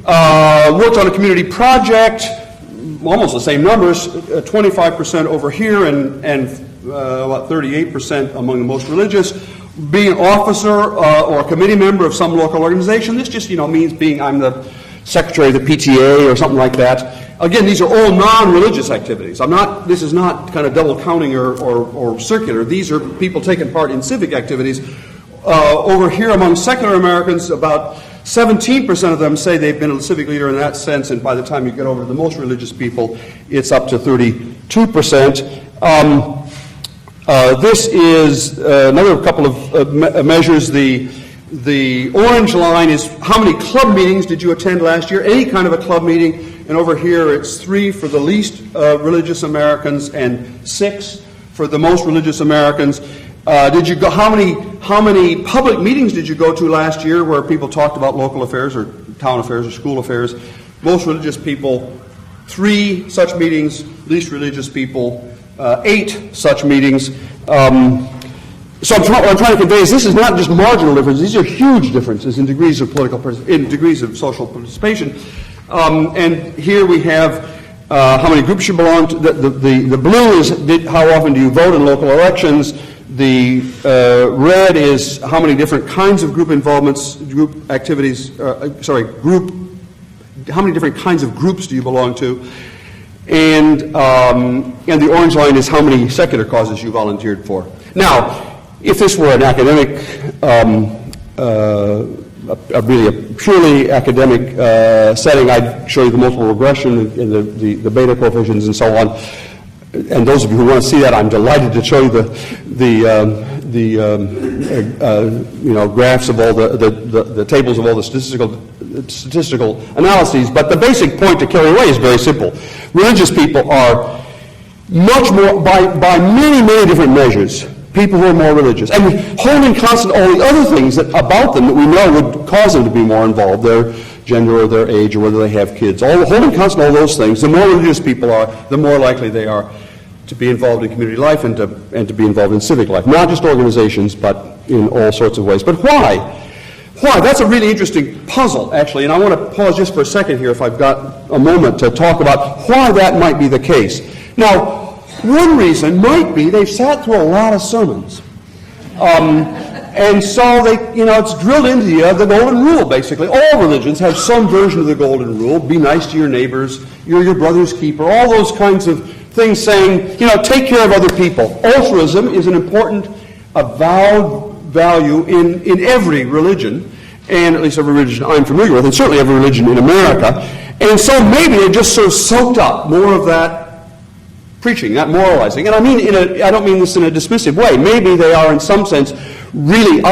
worked on a community project, almost the same numbers, 25% over here and 38% among the most religious. Being an officer or a committee member of some local organization, this just means I'm the secretary of the PTA or something like that. Again, these are all non-religious activities. This is not kind of double counting or circular. These are people taking part in civic activities. Over here among secular Americans, about 17% of them say they've been a civic leader in that sense, and by the time you get over to the most religious people, it's up to 32%. This is another couple of measures. The orange line is how many club meetings did you attend last year, any kind of a club meeting, and over here it's 3 for the least religious Americans and 6 for the most religious Americans. Did you go? How many public meetings did you go to last year where people talked about local affairs or town affairs or school affairs? Most religious people, 3 such meetings. Least religious people, 8 such meetings. So what I'm trying to convey is this is not just marginal differences; these are huge differences in degrees of degrees of social participation. And here we have how many groups you belong to. The blue is how often do you vote in local elections. The red is how many different kinds of group involvements, group activities. How many different kinds of groups do you belong to? And the orange line is how many secular causes you volunteered for. Now, if this were an academic, really a purely academic setting, I'd show you the multiple regression and the beta coefficients and so on. And those of you who want to see that, I'm delighted to show you the graphs of all the tables of all the statistical analyses. But the basic point to carry away is very simple. Religious people are much more, by many, many different measures, people who are more religious, and holding constant all the other things about them that we know would cause them to be more involved, their gender or their age or whether they have kids. Holding constant all those things, the more religious people are, the more likely they are to be involved in community life and to be involved in civic life. Not just organizations, but in all sorts of ways. But why? Why? That's a really interesting puzzle, actually, and I want to pause just for a second here, if I've got a moment, to talk about why that might be the case. Now, one reason might be they've sat through a lot of sermons. And so it's drilled into you, the golden rule, basically. All religions have some version of the golden rule. Be nice to your neighbors, you're your brother's keeper, all those kinds of things saying, take care of other people. Altruism is an important avowed value in every religion, and at least every religion I'm familiar with, and certainly every religion in America. And so maybe they just sort of soaked up more of that preaching, that moralizing. And I don't mean this in a dismissive way. Maybe they are, in some sense, maybe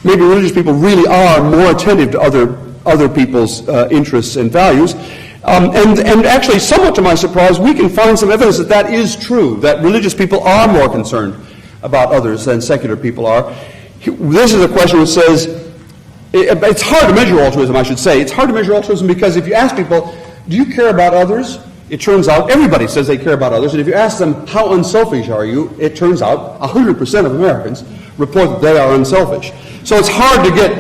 religious people really are more attentive to other people's interests and values. And actually, somewhat to my surprise, we can find some evidence that is true, that religious people are more concerned about others than secular people are. This is a question that says, it's hard to measure altruism, I should say. It's hard to measure altruism because if you ask people, do you care about others? It turns out everybody says they care about others, and if you ask them, how unselfish are you? It turns out 100% of Americans report that they are unselfish. So it's hard to get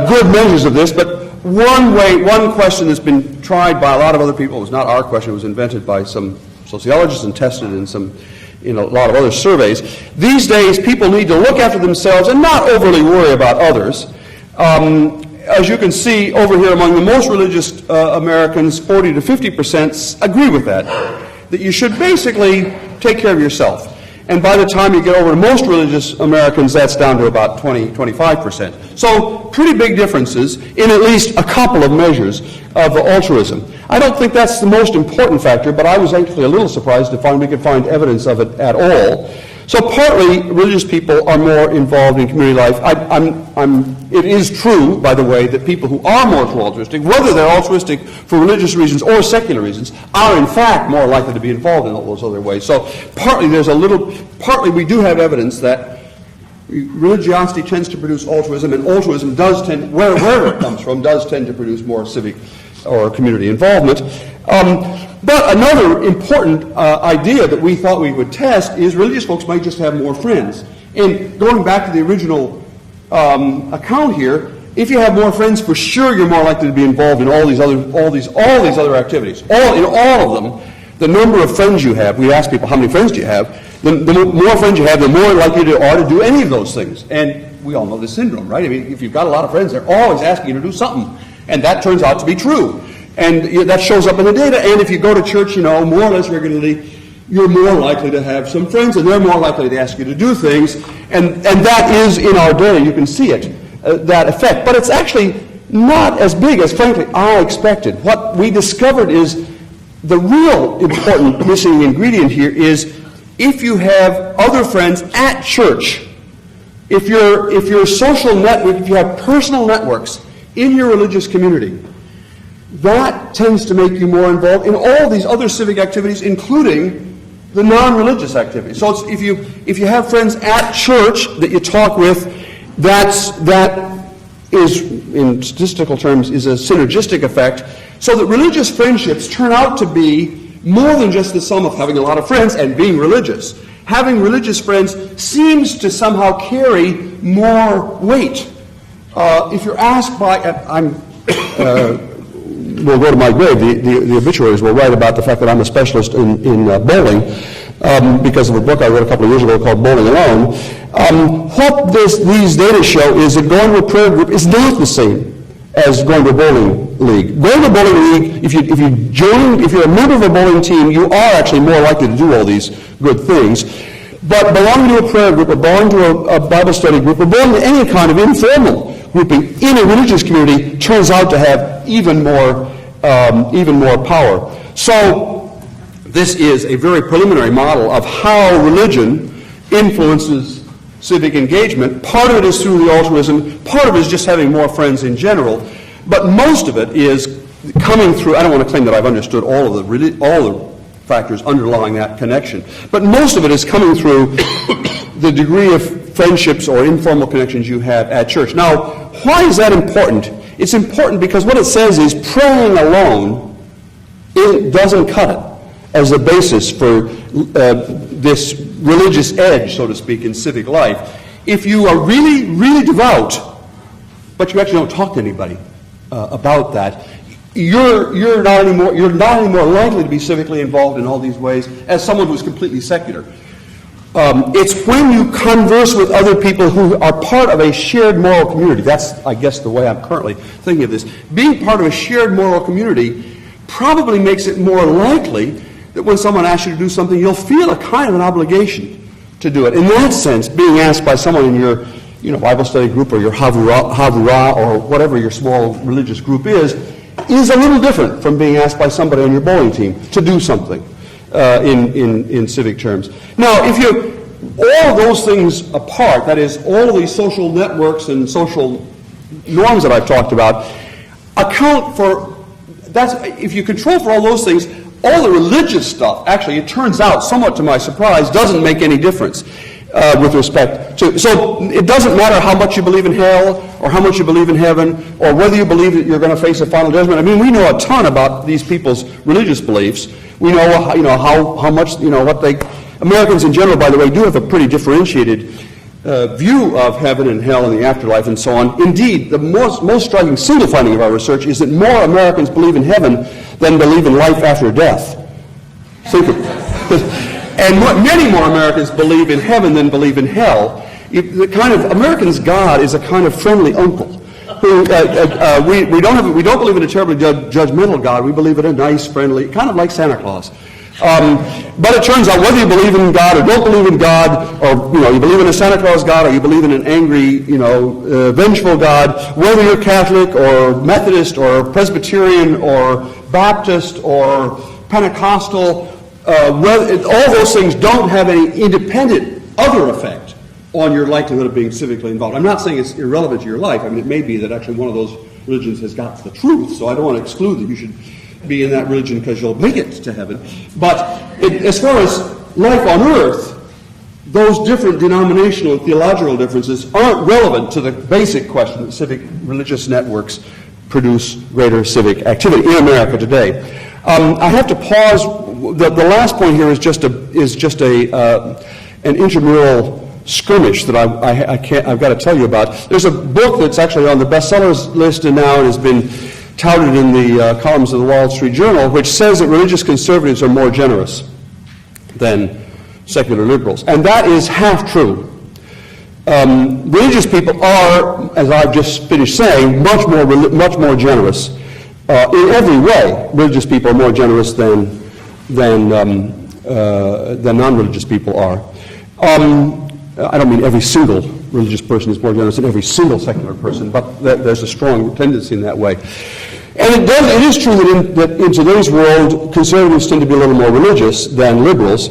good measures of this, but one question that's been tried by a lot of other people, it was not our question, it was invented by some sociologists and tested in a lot of other surveys. These days, people need to look after themselves and not overly worry about others. As you can see over here, among the most religious Americans, 40 to 50% agree with that you should basically take care of yourself. And by the time you get over to most religious Americans, that's down to about 25%. So pretty big differences in at least a couple of measures of altruism. I don't think that's the most important factor, but I was actually a little surprised to find we could find evidence of it at all. So partly, religious people are more involved in community life. It is true, by the way, that people who are more altruistic, whether they're altruistic for religious reasons or secular reasons, are in fact more likely to be involved in all those other ways. So partly we do have evidence that religiosity tends to produce altruism, and altruism does tend, wherever it comes from, does tend to produce more civic or community involvement. But another important idea that we thought we would test is religious folks might just have more friends. And going back to the original account here, if you have more friends, for sure you're more likely to be involved in all these other activities. In all of them, the number of friends you have, we ask people, how many friends do you have? The more friends you have, the more likely you are to do any of those things. And we all know this syndrome, right? I mean, if you've got a lot of friends, they're always asking you to do something. And that turns out to be true. And that shows up in the data. And if you go to church, more or less regularly, you're more likely to have some friends, and they're more likely to ask you to do things. And that is in our data. You can see it, that effect. But it's actually not as big as, frankly, I expected. What we discovered is the real important missing ingredient here is if you have other friends at church, if your social network, if you have personal networks in your religious community, that tends to make you more involved in all these other civic activities, including the non-religious activities. So if you have friends at church that you talk with, that is, in statistical terms, is a synergistic effect, so that religious friendships turn out to be more than just the sum of having a lot of friends and being religious. Having religious friends seems to somehow carry more weight. If you're asked by, we'll go to my grave. The obituaries will write about the fact that I'm a specialist in bowling because of a book I wrote a couple of years ago called Bowling Alone. What these data show is that going to a prayer group is not the same as going to a bowling league. Going to a bowling league, if you're a member of a bowling team, you are actually more likely to do all these good things. But belonging to a prayer group, or belonging to a Bible study group, or belonging to any kind of informal grouping in a religious community turns out to have even more power. So this is a very preliminary model of how religion influences civic engagement. Part of it is through the altruism, part of it is just having more friends in general, but most of it is coming through, I don't want to claim that I've understood all the factors underlying that connection. But most of it is coming through the degree of friendships or informal connections you have at church. Now, why is that important? It's important because what it says is praying alone, it doesn't cut it as a basis for this religious edge, so to speak, in civic life. If you are really, really devout, but you actually don't talk to anybody about that, you're not any more likely to be civically involved in all these ways as someone who's completely secular. It's when you converse with other people who are part of a shared moral community. That's, I guess, the way I'm currently thinking of this. Being part of a shared moral community probably makes it more likely that when someone asks you to do something, you'll feel a kind of an obligation to do it. In that sense, being asked by someone in your Bible study group or your Havurah or whatever your small religious group is a little different from being asked by somebody on your bowling team to do something in civic terms. Now, if you all of those things apart, that is, all of these social networks and social norms that I've talked about, account for, if you control for all those things, all the religious stuff, actually, it turns out, somewhat to my surprise, doesn't make any difference with respect to... So it doesn't matter how much you believe in hell or how much you believe in heaven or whether you believe that you're going to face a final judgment. I mean, we know a ton about these people's religious beliefs. We know, how much, what they... Americans in general, by the way, do have a pretty differentiated view of heaven and hell and the afterlife and so on. Indeed, the most striking single finding of our research is that more Americans believe in heaven than believe in life after death. Think of it. And many more Americans believe in heaven than believe in hell. Americans' God is a kind of friendly uncle. Who we don't believe in a terribly judgmental God. We believe in a nice, friendly, kind of like Santa Claus. But it turns out whether you believe in God or don't believe in God, or you believe in a Santa Claus God or you believe in an angry, vengeful God, whether you're Catholic or Methodist or Presbyterian or Baptist or Pentecostal, all those things don't have any independent other effect on your likelihood of being civically involved. I'm not saying it's irrelevant to your life. I mean, it may be that actually one of those religions has got the truth, so I don't want to exclude that you should be in that religion because you'll make it to heaven. But as far as life on earth, those different denominational and theological differences aren't relevant to the basic question that civic religious networks produce greater civic activity in America today. I have to pause. The last point here is just an intramural skirmish that I've got to tell you about. There's a book that's actually on the bestsellers list and now has been touted in the columns of the Wall Street Journal, which says that religious conservatives are more generous than secular liberals. And that is half true. Religious people are, as I've just finished saying, much more generous. In every way, religious people are more generous than non-religious people are. I don't mean every single religious person is more generous than every single secular person, but there's a strong tendency in that way. And it is true that in today's world, conservatives tend to be a little more religious than liberals.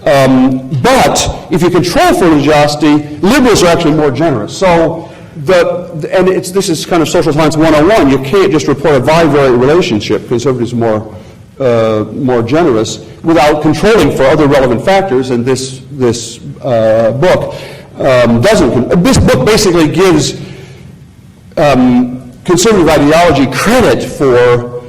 But if you control for religiosity, liberals are actually more generous. So, this is kind of social science 101. You can't just report a bivariate relationship. Conservatives are more generous without controlling for other relevant factors, and this book doesn't. This book basically gives conservative ideology credit for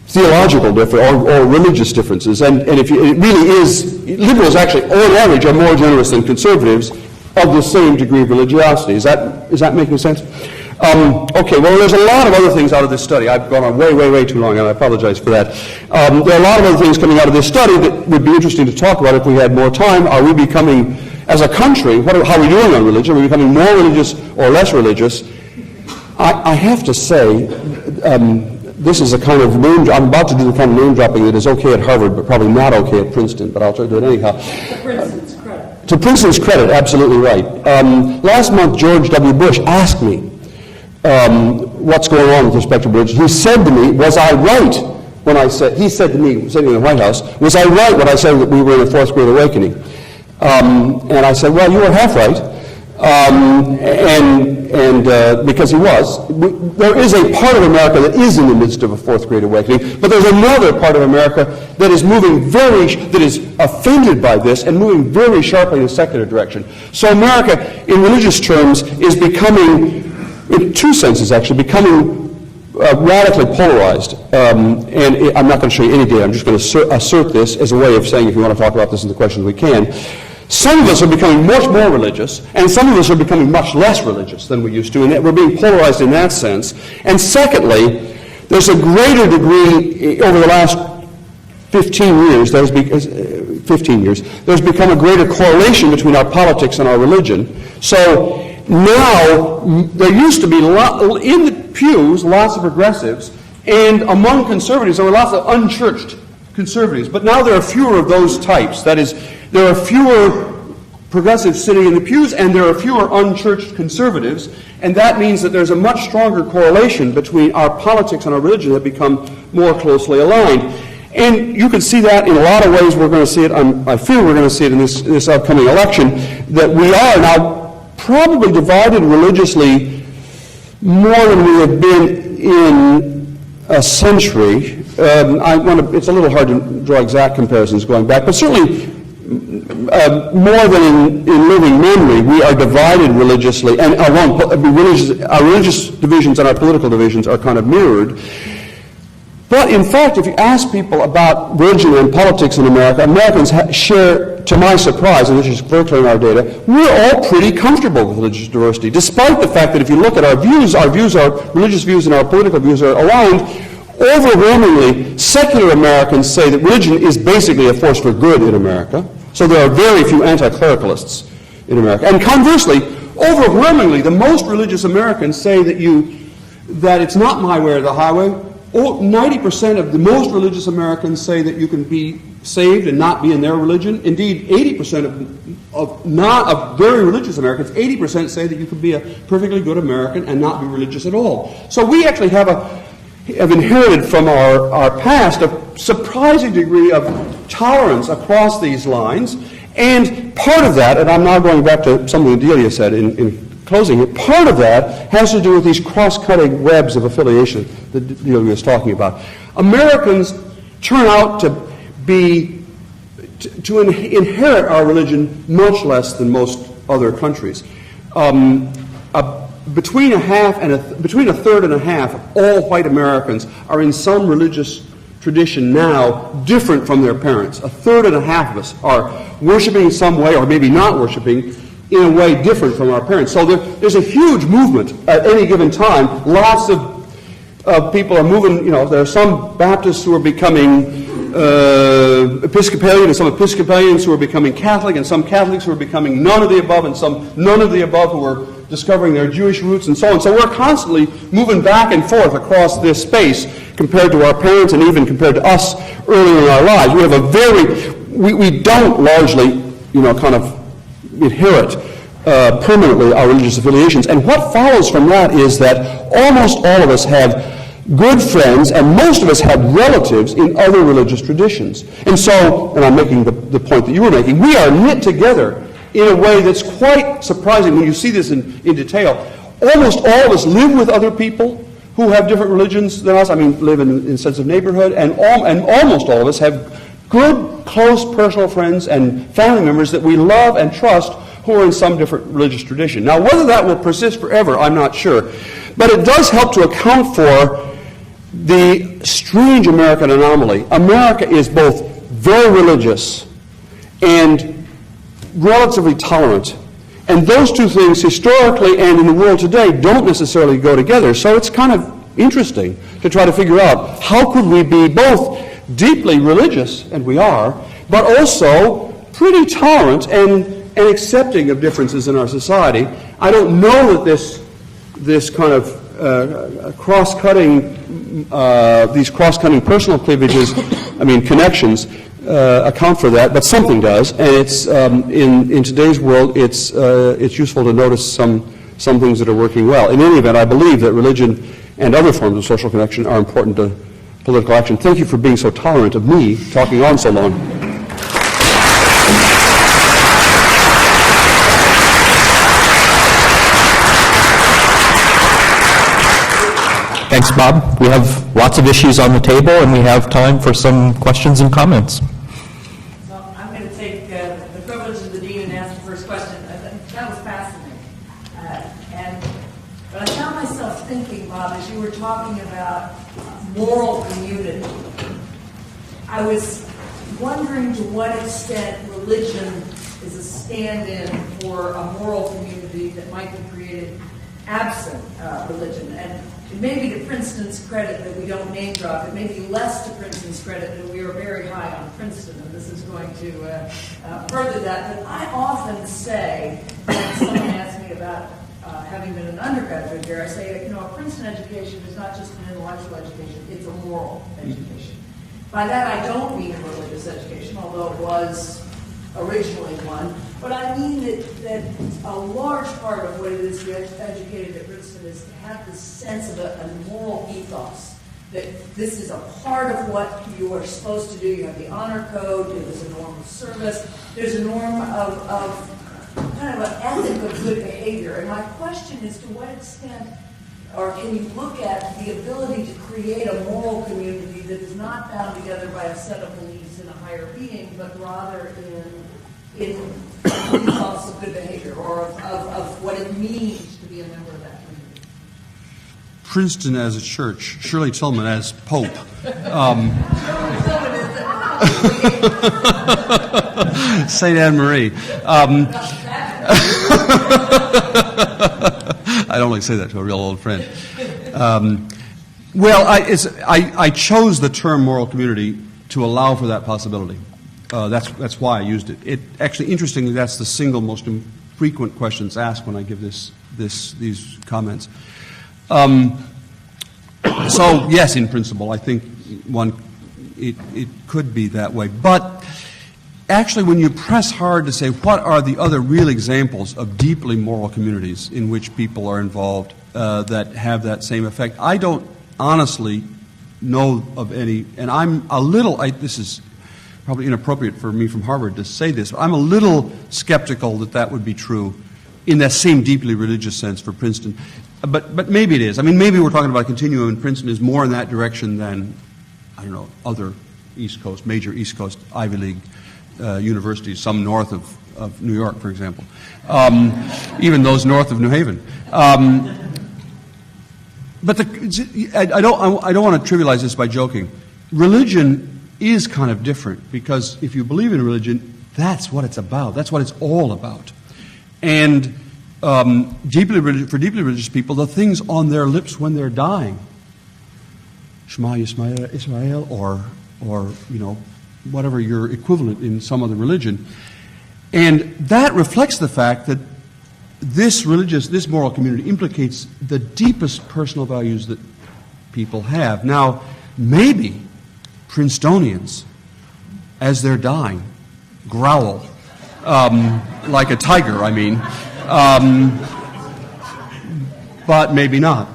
theological or religious differences, and if it really is, liberals actually, on average, are more generous than conservatives of the same degree of religiosity. Is that making sense? Okay, well, there's a lot of other things out of this study. I've gone on way too long, and I apologize for that. There are a lot of other things coming out of this study that would be interesting to talk about if we had more time. Are we becoming, as a country, how are we doing on religion? Are we becoming more religious or less religious? I have to say, this is a kind of name, I'm about to do the kind of name dropping that is okay at Harvard, but probably not okay at Princeton, but I'll try to do it anyhow. To Princeton's credit, absolutely right. Last month, George W. Bush asked me what's going on with respect to religion. He said to me, was I right when I said, he said to me, sitting in the White House, was I right when I said that we were in a fourth great awakening? And I said, well, you were half right. Because he was. There is a part of America that is in the midst of a fourth great awakening, but there's another part of America that is that is offended by this and moving very sharply in a secular direction. So America, in religious terms, is becoming, in two senses actually, becoming radically polarized. And I'm not going to show you any data. I'm just going to assert this as a way of saying, if you want to talk about this in the questions, we can. Some of us are becoming much more religious, and some of us are becoming much less religious than we used to, and we're being polarized in that sense. And secondly, there's a greater degree over the last 15 years, there's become a greater correlation between our politics and our religion. So now, there used to be, in the pews, lots of progressives, and among conservatives, there were lots of unchurched conservatives. But now there are fewer of those types. That is, there are fewer progressives sitting in the pews, and there are fewer unchurched conservatives, and that means that there's a much stronger correlation between our politics and our religion that become more closely aligned. And you can see that in a lot of ways. We're going to see it, I fear we're going to see it in this upcoming election, that we are now probably divided religiously more than we have been in a century. It's a little hard to draw exact comparisons going back, but certainly more than in living memory, we are divided religiously, and our religious divisions and our political divisions are kind of mirrored. But in fact, if you ask people about religion and politics in America, Americans share, to my surprise, and this is very clear in our data, we're all pretty comfortable with religious diversity, despite the fact that if you look at our religious views and our political views are aligned. Overwhelmingly, secular Americans say that religion is basically a force for good in America. So there are very few anti-clericalists in America. And conversely, overwhelmingly, the most religious Americans say that it's not my way or the highway. 90% of the most religious Americans say that you can be saved and not be in their religion. Indeed, 80% of very religious Americans, 80% say that you can be a perfectly good American and not be religious at all. So we actually have inherited from our past a surprising degree of tolerance across these lines. And part of that, and I'm now going back to something that Delia said in closing it, part of that has to do with these cross-cutting webs of affiliation that Delia was talking about. Americans turn out to inherit our religion much less than most other countries. Between a third and a half of all white Americans are in some religious tradition now different from their parents. A third and a half of us are worshiping in some way, or maybe not worshiping, in a way different from our parents. So there's a huge movement at any given time. Lots of people are moving. There are some Baptists who are becoming Episcopalian, and some Episcopalians who are becoming Catholic, and some Catholics who are becoming none of the above, and some none of the above who are discovering their Jewish roots, and so on. So we're constantly moving back and forth across this space compared to our parents and even compared to us earlier in our lives. We have we don't largely, kind of inherit permanently our religious affiliations. And what follows from that is that almost all of us have good friends, and most of us have relatives in other religious traditions. And so, and I'm making the point that you were making, we are knit together in a way that's quite surprising when you see this in detail. Almost all of us live with other people who have different religions than us. Live in a sense of neighborhood, and almost all of us have good, close personal friends and family members that we love and trust who are in some different religious tradition. Now, whether that will persist forever, I'm not sure. But it does help to account for the strange American anomaly. America is both very religious and relatively tolerant. And those two things, historically and in the world today, don't necessarily go together. So it's kind of interesting to try to figure out how could we be both deeply religious, and we are, but also pretty tolerant and accepting of differences in our society. I don't know that this kind of cross-cutting, these cross-cutting personal cleavages, connections, account for that, but something does, and it's in today's world, it's useful to notice some things that are working well. In any event, I believe that religion and other forms of social connection are important to political action. Thank you for being so tolerant of me talking on so long. Thanks, Bob. We have lots of issues on the table, and we have time for some questions and comments. So I'm going to take the privilege of the dean and ask the first question. That was fascinating. But I found myself thinking, Bob, as you were talking about moral community, I was wondering to what extent religion is a stand-in for a moral community that might be created absent religion. And it may be to Princeton's credit that we don't name drop. It may be less to Princeton's credit that we are very high on Princeton, and this is going to further that. But I often say, when someone asks me about having been an undergraduate here, I say, a Princeton education is not just an intellectual education, it's a moral education. By that I don't mean a religious education, although it was originally one, but I mean that a large part of what it is to be educated at Princeton is to have this sense of a moral ethos, that this is a part of what you are supposed to do. You have the honor code, there's a norm of service, there's a norm of kind of an ethic of good behavior. And my question is, to what extent, or can you look at the ability to create a moral community that is not bound together by a set of beliefs in a higher being, but rather in thoughts of good behavior, or of what it means to be a member of that community? Princeton as a church, Shirley Tillman as Pope. St. Anne Marie. I'd only say that to a real old friend. I chose the term moral community to allow for that possibility. That's why I used it. It actually, interestingly, that's the single most frequent questions asked when I give these comments. So yes, in principle, I think it could be that way. But actually, when you press hard to say what are the other real examples of deeply moral communities in which people are involved that have that same effect, I don't honestly know of any. And I'm a little. This is probably inappropriate for me from Harvard to say this, but I'm a little skeptical that would be true in that same deeply religious sense for Princeton. But maybe it is. I mean, maybe we're talking about a continuum, and Princeton is more in that direction than, I don't know, other major East Coast Ivy League universities, some north of New York, for example, even those north of New Haven. But I don't want to trivialize this by joking. Religion is kind of different, because if you believe in religion, that's what it's about. That's what it's all about. And for deeply religious people, the things on their lips when they're dying, Shema Yisrael, or whatever your equivalent in some other religion, and that reflects the fact that this moral community implicates the deepest personal values that people have. Now, maybe Princetonians, as they're dying, growl like a tiger, but maybe not.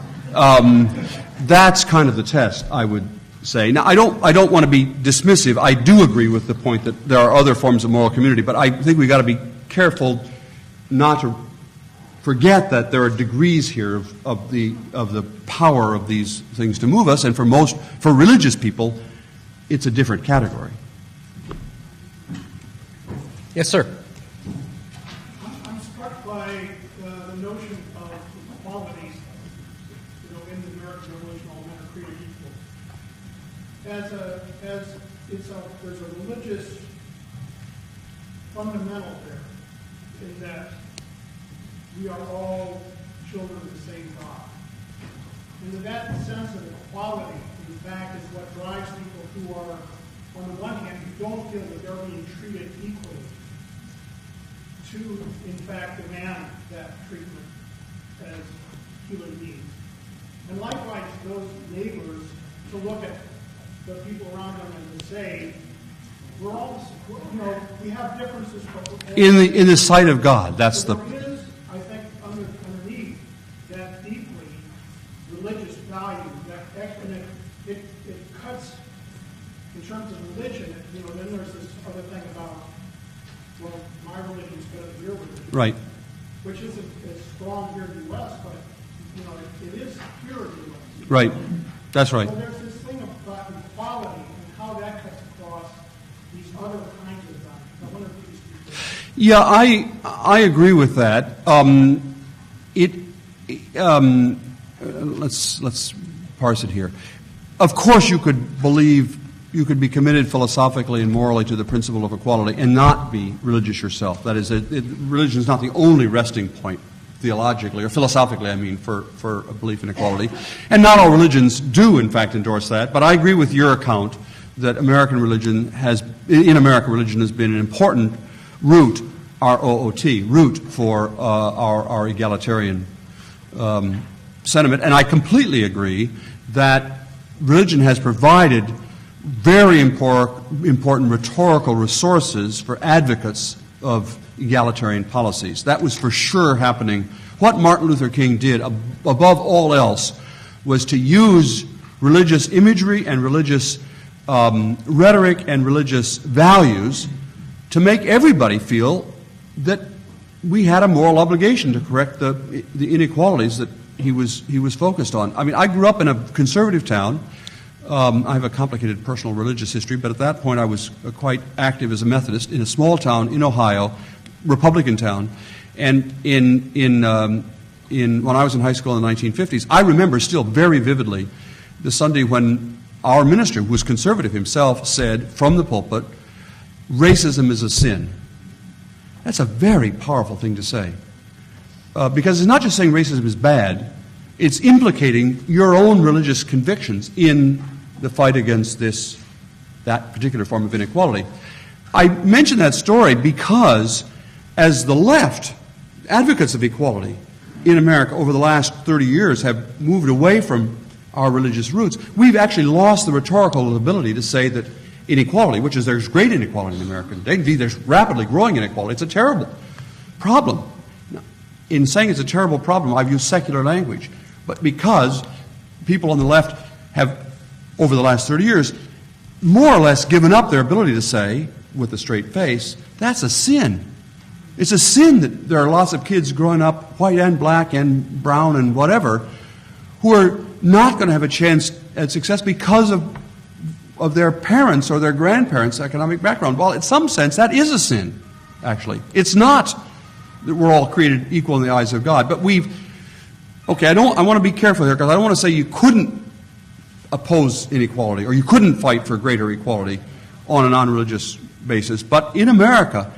That's kind of the test, I would say. Now, I don't want to be dismissive. I do agree with the point that there are other forms of moral community, but I think we've got to be careful not to forget that there are degrees here of the power of these things to move us, and for religious people, it's a different category. Yes, sir. I'm struck by the notion of equality, in the American Revolution, all men are created equal. There's a religious fundamental there, in that we are all children of the same God. And that sense of equality, in fact, is what drives people who are, on the one hand, who don't feel that they're being treated equally, to, in fact, demand that treatment as human beings. And likewise, those neighbors to look at the people around them and to say, we're all, we have differences, but we're all In the sight of God, that's so there is, I think, underneath that deeply religious value, and it cuts in terms of religion. Then there's this other thing about, well, my religion is better than your religion, right. which isn't as strong here in the U.S. But it is purity. Right. That's right. So there's this thing about equality and how that cuts across these other kinds of values. I wonder if these people... Yeah, I agree with that. Let's parse it here. Of course, you could be committed philosophically and morally to the principle of equality and not be religious yourself. That is, religion is not the only resting point theologically or philosophically, I mean, for a belief in equality. And not all religions do, in fact, endorse that. But I agree with your account that American religion has been an important root, R-O-O-T, root for our egalitarian sentiment. And I completely agree that religion has provided very important rhetorical resources for advocates of egalitarian policies. That was for sure happening. What Martin Luther King did, above all else, was to use religious imagery and religious rhetoric and religious values to make everybody feel that we had a moral obligation to correct the inequalities that he was focused on. I mean, I grew up in a conservative town. I have a complicated personal religious history, but at that point I was quite active as a Methodist in a small town in Ohio, Republican town. And when I was in high school in the 1950s, I remember still very vividly the Sunday when our minister, who was conservative himself, said from the pulpit, "Racism is a sin." That's a very powerful thing to say. Because it's not just saying racism is bad, it's implicating your own religious convictions in the fight against that particular form of inequality. I mention that story because as the left, advocates of equality in America over the last 30 years have moved away from our religious roots, we've actually lost the rhetorical ability to say that inequality, which is there's great inequality in America today, indeed there's rapidly growing inequality, it's a terrible problem. In saying it's a terrible problem, I've used secular language. But because people on the left have, over the last 30 years, more or less given up their ability to say, with a straight face, that's a sin. It's a sin that there are lots of kids growing up, white and black and brown and whatever, who are not going to have a chance at success because of their parents' or their grandparents' economic background. Well, in some sense, that is a sin, actually. It's not that we're all created equal in the eyes of God, but I want to be careful here because I don't want to say you couldn't oppose inequality or you couldn't fight for greater equality on a non-religious basis. But in America,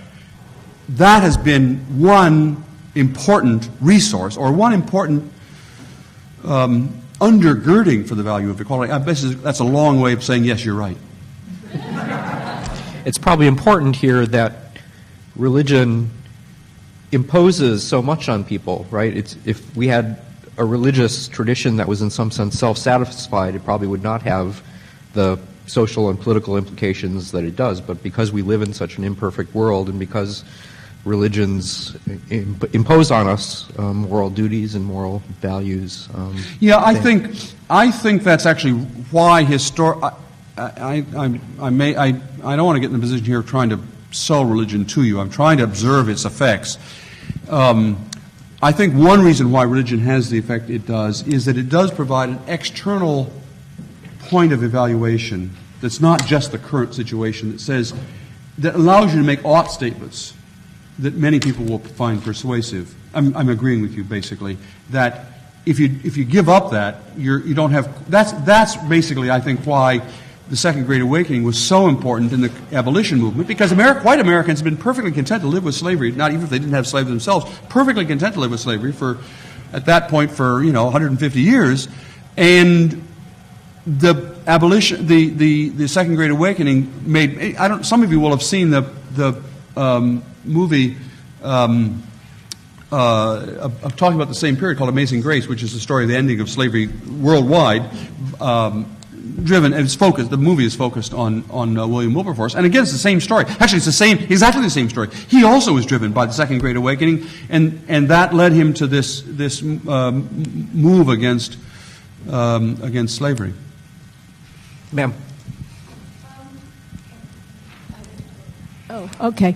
that has been one important resource or one important undergirding for the value of equality. That's a long way of saying, yes, you're right. It's probably important here that religion imposes so much on people, right? If we had a religious tradition that was in some sense self-satisfied, it probably would not have the social and political implications that it does. But because we live in such an imperfect world and because religions impose on us moral duties and moral values. I think that's actually why I don't want to get in the position here of trying to sell religion to you. I'm trying to observe its effects. I think one reason why religion has the effect it does is that it does provide an external point of evaluation that's not just the current situation, that allows you to make ought statements that many people will find persuasive. I'm agreeing with you, basically, that if you give up that, you don't have... That's basically, I think, why the Second Great Awakening was so important in the abolition movement, because white Americans have been perfectly content to live with slavery, not even if they didn't have slaves themselves, perfectly content to live with slavery at that point for 150 years, and the abolition, the Second Great Awakening made. Some of you will have seen the movie talking about the same period called Amazing Grace, which is the story of the ending of slavery worldwide. Driven, and it's focused. The movie is focused on William Wilberforce, and again, it's the same story. Actually, it's exactly the same story. He also was driven by the Second Great Awakening, and that led him to this move against slavery. Ma'am. Oh, okay.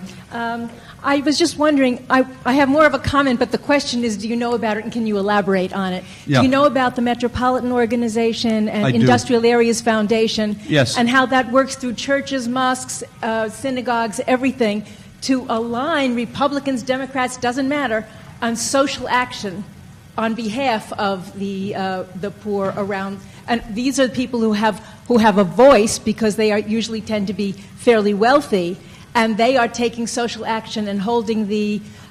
I was just wondering, I have more of a comment, but the question is, do you know about it and can you elaborate on it? Yeah. Do you know about the Metropolitan Organization and I do. Industrial Areas Foundation? Yes. And how that works through churches, mosques, synagogues, everything, to align Republicans, Democrats, doesn't matter, on social action on behalf of the poor around. And these are the people who have a voice because they usually tend to be fairly wealthy, and they are taking social action and holding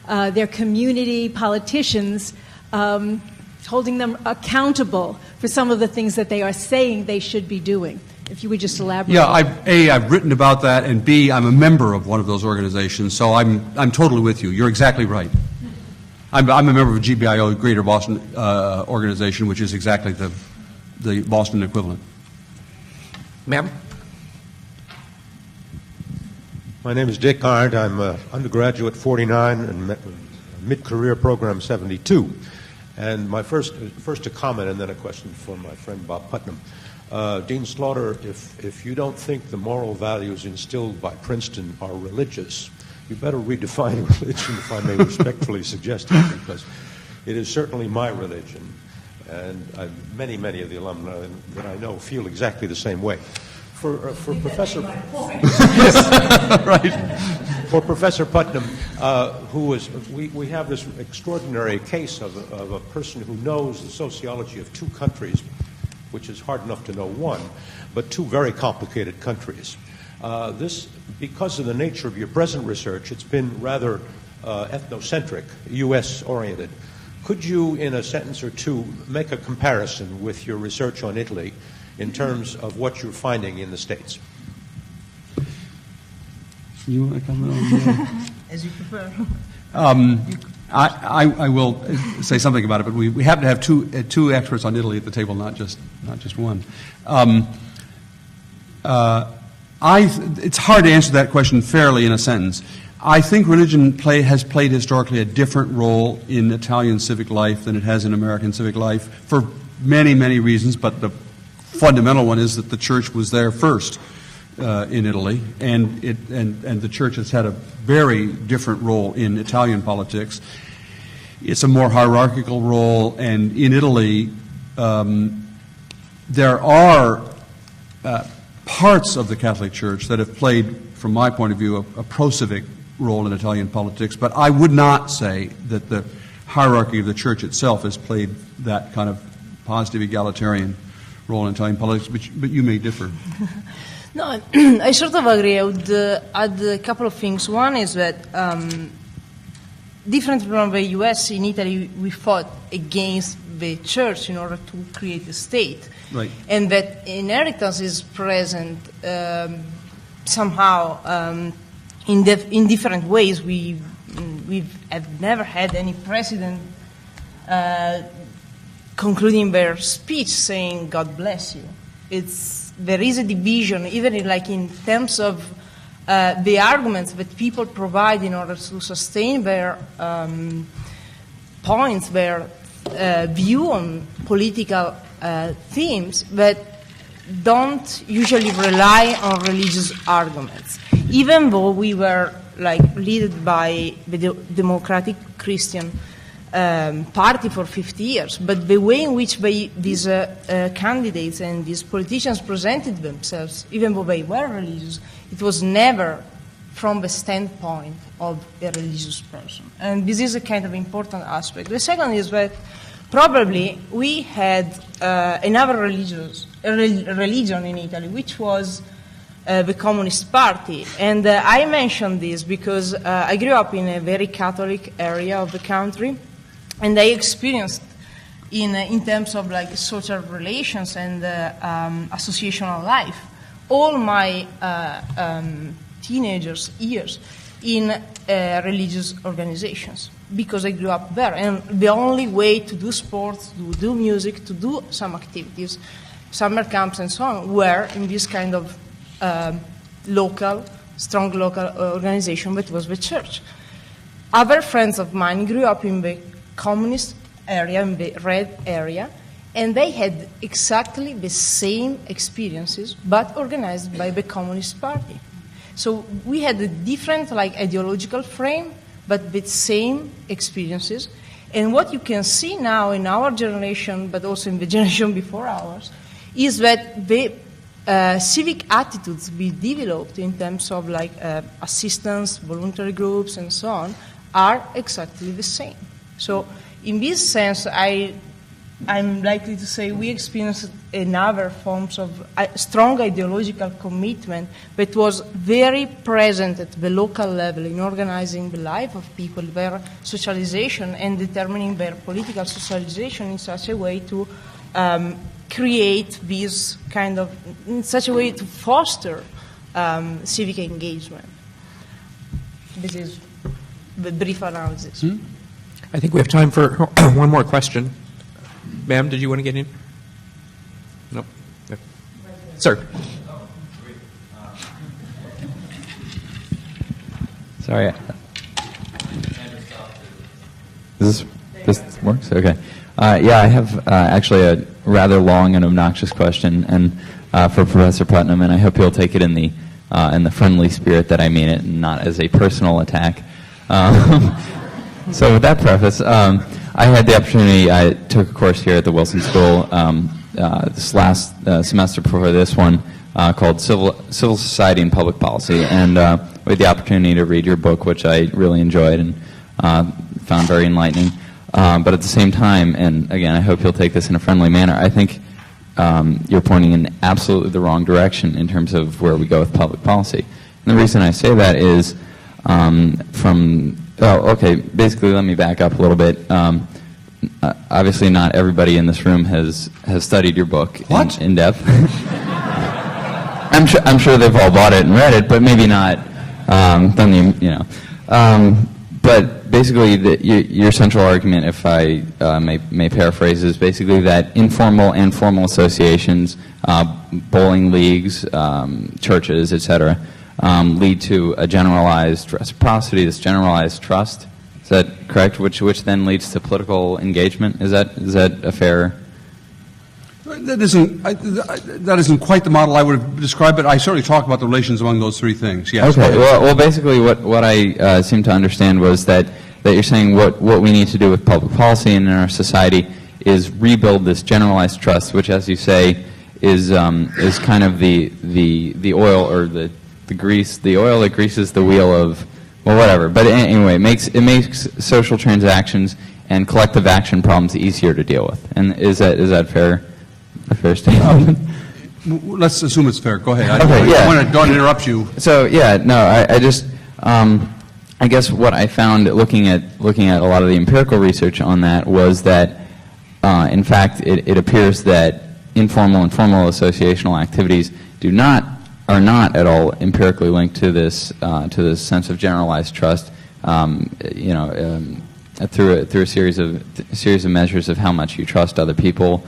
their community politicians, holding them accountable for some of the things that they are saying they should be doing. If you would just elaborate. Yeah, I've written about that, and B, I'm a member of one of those organizations, so I'm totally with you. You're exactly right. I'm a member of GBIO, Greater Boston Organization, which is exactly the Boston equivalent. Ma'am? My name is Dick Arndt. I'm undergraduate 49 and mid-career program 72. And my first a comment and then a question for my friend Bob Putnam. Dean Slaughter, if you don't think the moral values instilled by Princeton are religious, you better redefine religion, if I may respectfully suggest it, because it is certainly my religion. And many of the alumni that I know feel exactly the same way. For Professor, right? For Professor Putnam, we have this extraordinary case of a person who knows the sociology of two countries, which is hard enough to know one, but two very complicated countries. This, because of the nature of your present research, it's been rather ethnocentric, U.S.-oriented. Could you, in a sentence or two, make a comparison with your research on Italy in terms of what you're finding in the States? You want to comment on that? As you prefer. I will say something about it, but we happen to have two experts on Italy at the table, not just one. It's hard to answer that question fairly in a sentence. I think religion has played historically a different role in Italian civic life than it has in American civic life for many, many reasons, but the fundamental one is that the church was there first in Italy, and the church has had a very different role in Italian politics. It's a more hierarchical role, and in Italy there are parts of the Catholic Church that have played, from my point of view, a pro-civic role in Italian politics, but I would not say that the hierarchy of the church itself has played that kind of positive egalitarian role in Italian politics, but you may differ. No, I sort of agree. I would add a couple of things. One is that, different from the US, in Italy we fought against the church in order to create a state. Right. And that inheritance is present somehow in different ways. We have never had any president concluding their speech saying "God bless you." There is a division, even in terms of the arguments that people provide in order to sustain their points, their view on political themes that don't usually rely on religious arguments, even though we were led by the Democratic Christian Party for 50 years. But the way in which these candidates and these politicians presented themselves, even though they were religious, it was never from the standpoint of a religious person. And this is a kind of important aspect. The second is that probably we had another religion in Italy, which was the Communist Party. And I mention this because I grew up in a very Catholic area of the country, and I experienced, in terms of social relations and associational life, all my teenagers' years in religious organizations, because I grew up there. And the only way to do sports, to do music, to do some activities, summer camps and so on, were in this kind of strong local organization that was the church. Other friends of mine grew up in the communist area, in the red area, and they had exactly the same experiences, but organized by the Communist Party. So we had a different ideological frame, but with same experiences. And what you can see now in our generation, but also in the generation before ours, is that the civic attitudes we developed in terms of assistance, voluntary groups, and so on, are exactly the same. So in this sense, I'm likely to say we experienced another forms of strong ideological commitment that was very present at the local level in organizing the life of people, their socialization, and determining their political socialization in such a way to create this kind of, in such a way to foster civic engagement. This is the brief analysis. I think we have time for one more question. Ma'am, did you want to get in? No. No. Sir. Sorry. This works? Okay. Yeah, I have actually a rather long and obnoxious question, and for Professor Putnam, and I hope you'll take it in the friendly spirit that I mean it, and not as a personal attack. So with that preface, I had the opportunity, I took a course here at the Wilson School this last semester before this one called Civil Society and Public Policy, and we had the opportunity to read your book, which I really enjoyed and found very enlightening. But at the same time, and again, I hope you'll take this in a friendly manner, I think you're pointing in absolutely the wrong direction in terms of where we go with public policy. And the reason I say that is basically let me back up a little bit. Obviously not everybody in this room has studied your book in depth. I'm sure they've all bought it and read it, but maybe not but basically your central argument, if I may paraphrase, is basically that informal and formal associations, bowling leagues, churches, etc., lead to a generalized reciprocity, this generalized trust. Is that correct? Which then leads to political engagement. Is that a fair? That isn't quite the model I would have described, but I certainly talk about the relations among those three things. Yes. Okay. Well, basically, what I seem to understand was that you're saying what we need to do with public policy and in our society is rebuild this generalized trust, which, as you say, is kind of the oil or the grease, the oil that greases the wheel of, well, whatever. But anyway, it makes social transactions and collective action problems easier to deal with. And is that fair? A fair statement? Let's assume it's fair. Go ahead. I don't interrupt you. So I just I guess what I found looking at a lot of the empirical research on that was that in fact it appears that informal and formal associational activities are not at all empirically linked to this sense of generalized trust. Through a series of measures of how much you trust other people,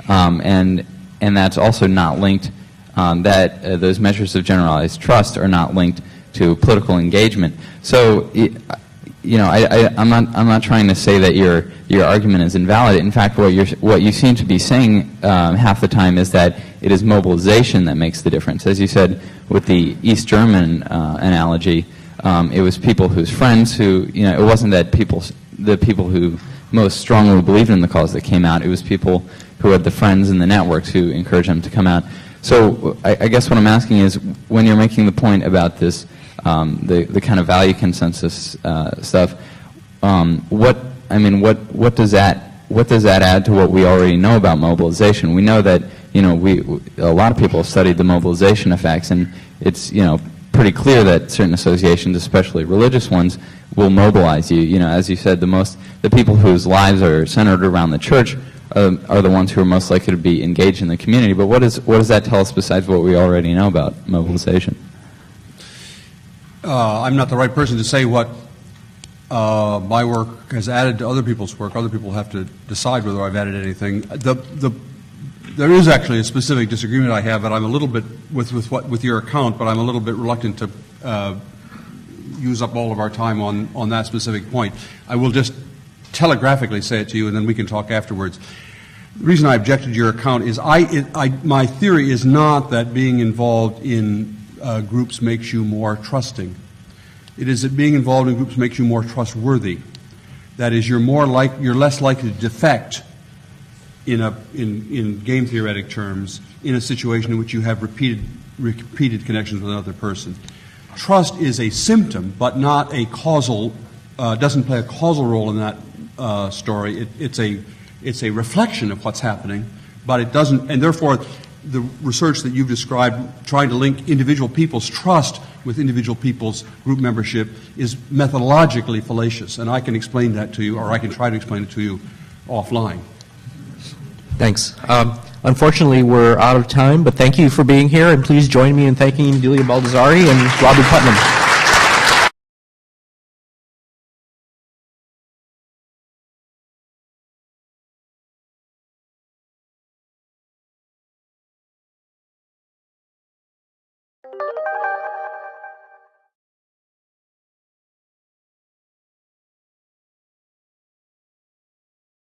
and that's also not linked. Those measures of generalized trust are not linked to political engagement. So, I'm not trying to say that your argument is invalid. In fact, what you seem to be saying half the time is that it is mobilization that makes the difference. As you said with the East German analogy, it was people whose friends who, it wasn't that the people who most strongly believed in the cause that came out. It was people who had the friends and the networks who encouraged them to come out. So I guess what I'm asking is, when you're making the point about this, the kind of value consensus stuff, what does that add to what we already know about mobilization? We know that a lot of people have studied the mobilization effects, and it's pretty clear that certain associations, especially religious ones, will mobilize you. As you said, the people whose lives are centered around the church are the ones who are most likely to be engaged in the community. But what does that tell us besides what we already know about mobilization? I'm not the right person to say what my work has added to other people's work. Other people have to decide whether I've added anything. There is actually a specific disagreement I have, but I'm a little bit with your account, but I'm a little bit reluctant to use up all of our time on that specific point. I will just telegraphically say it to you, and then we can talk afterwards. The reason I objected to your account is my theory is not that being involved in groups makes you more trusting. It is that being involved in groups makes you more trustworthy. That is, you're less likely to defect in game theoretic terms in a situation in which you have repeated connections with another person. Trust is a symptom, but not a causal. Doesn't play a causal role in that story. It's a reflection of what's happening, but it doesn't. And therefore, the research that you've described, trying to link individual people's trust with individual people's group membership, is methodologically fallacious. And I can explain that to you, or I can try to explain it to you offline. Thanks. Unfortunately, we're out of time, but thank you for being here, and please join me in thanking Delia Baldassarri and Robert Putnam.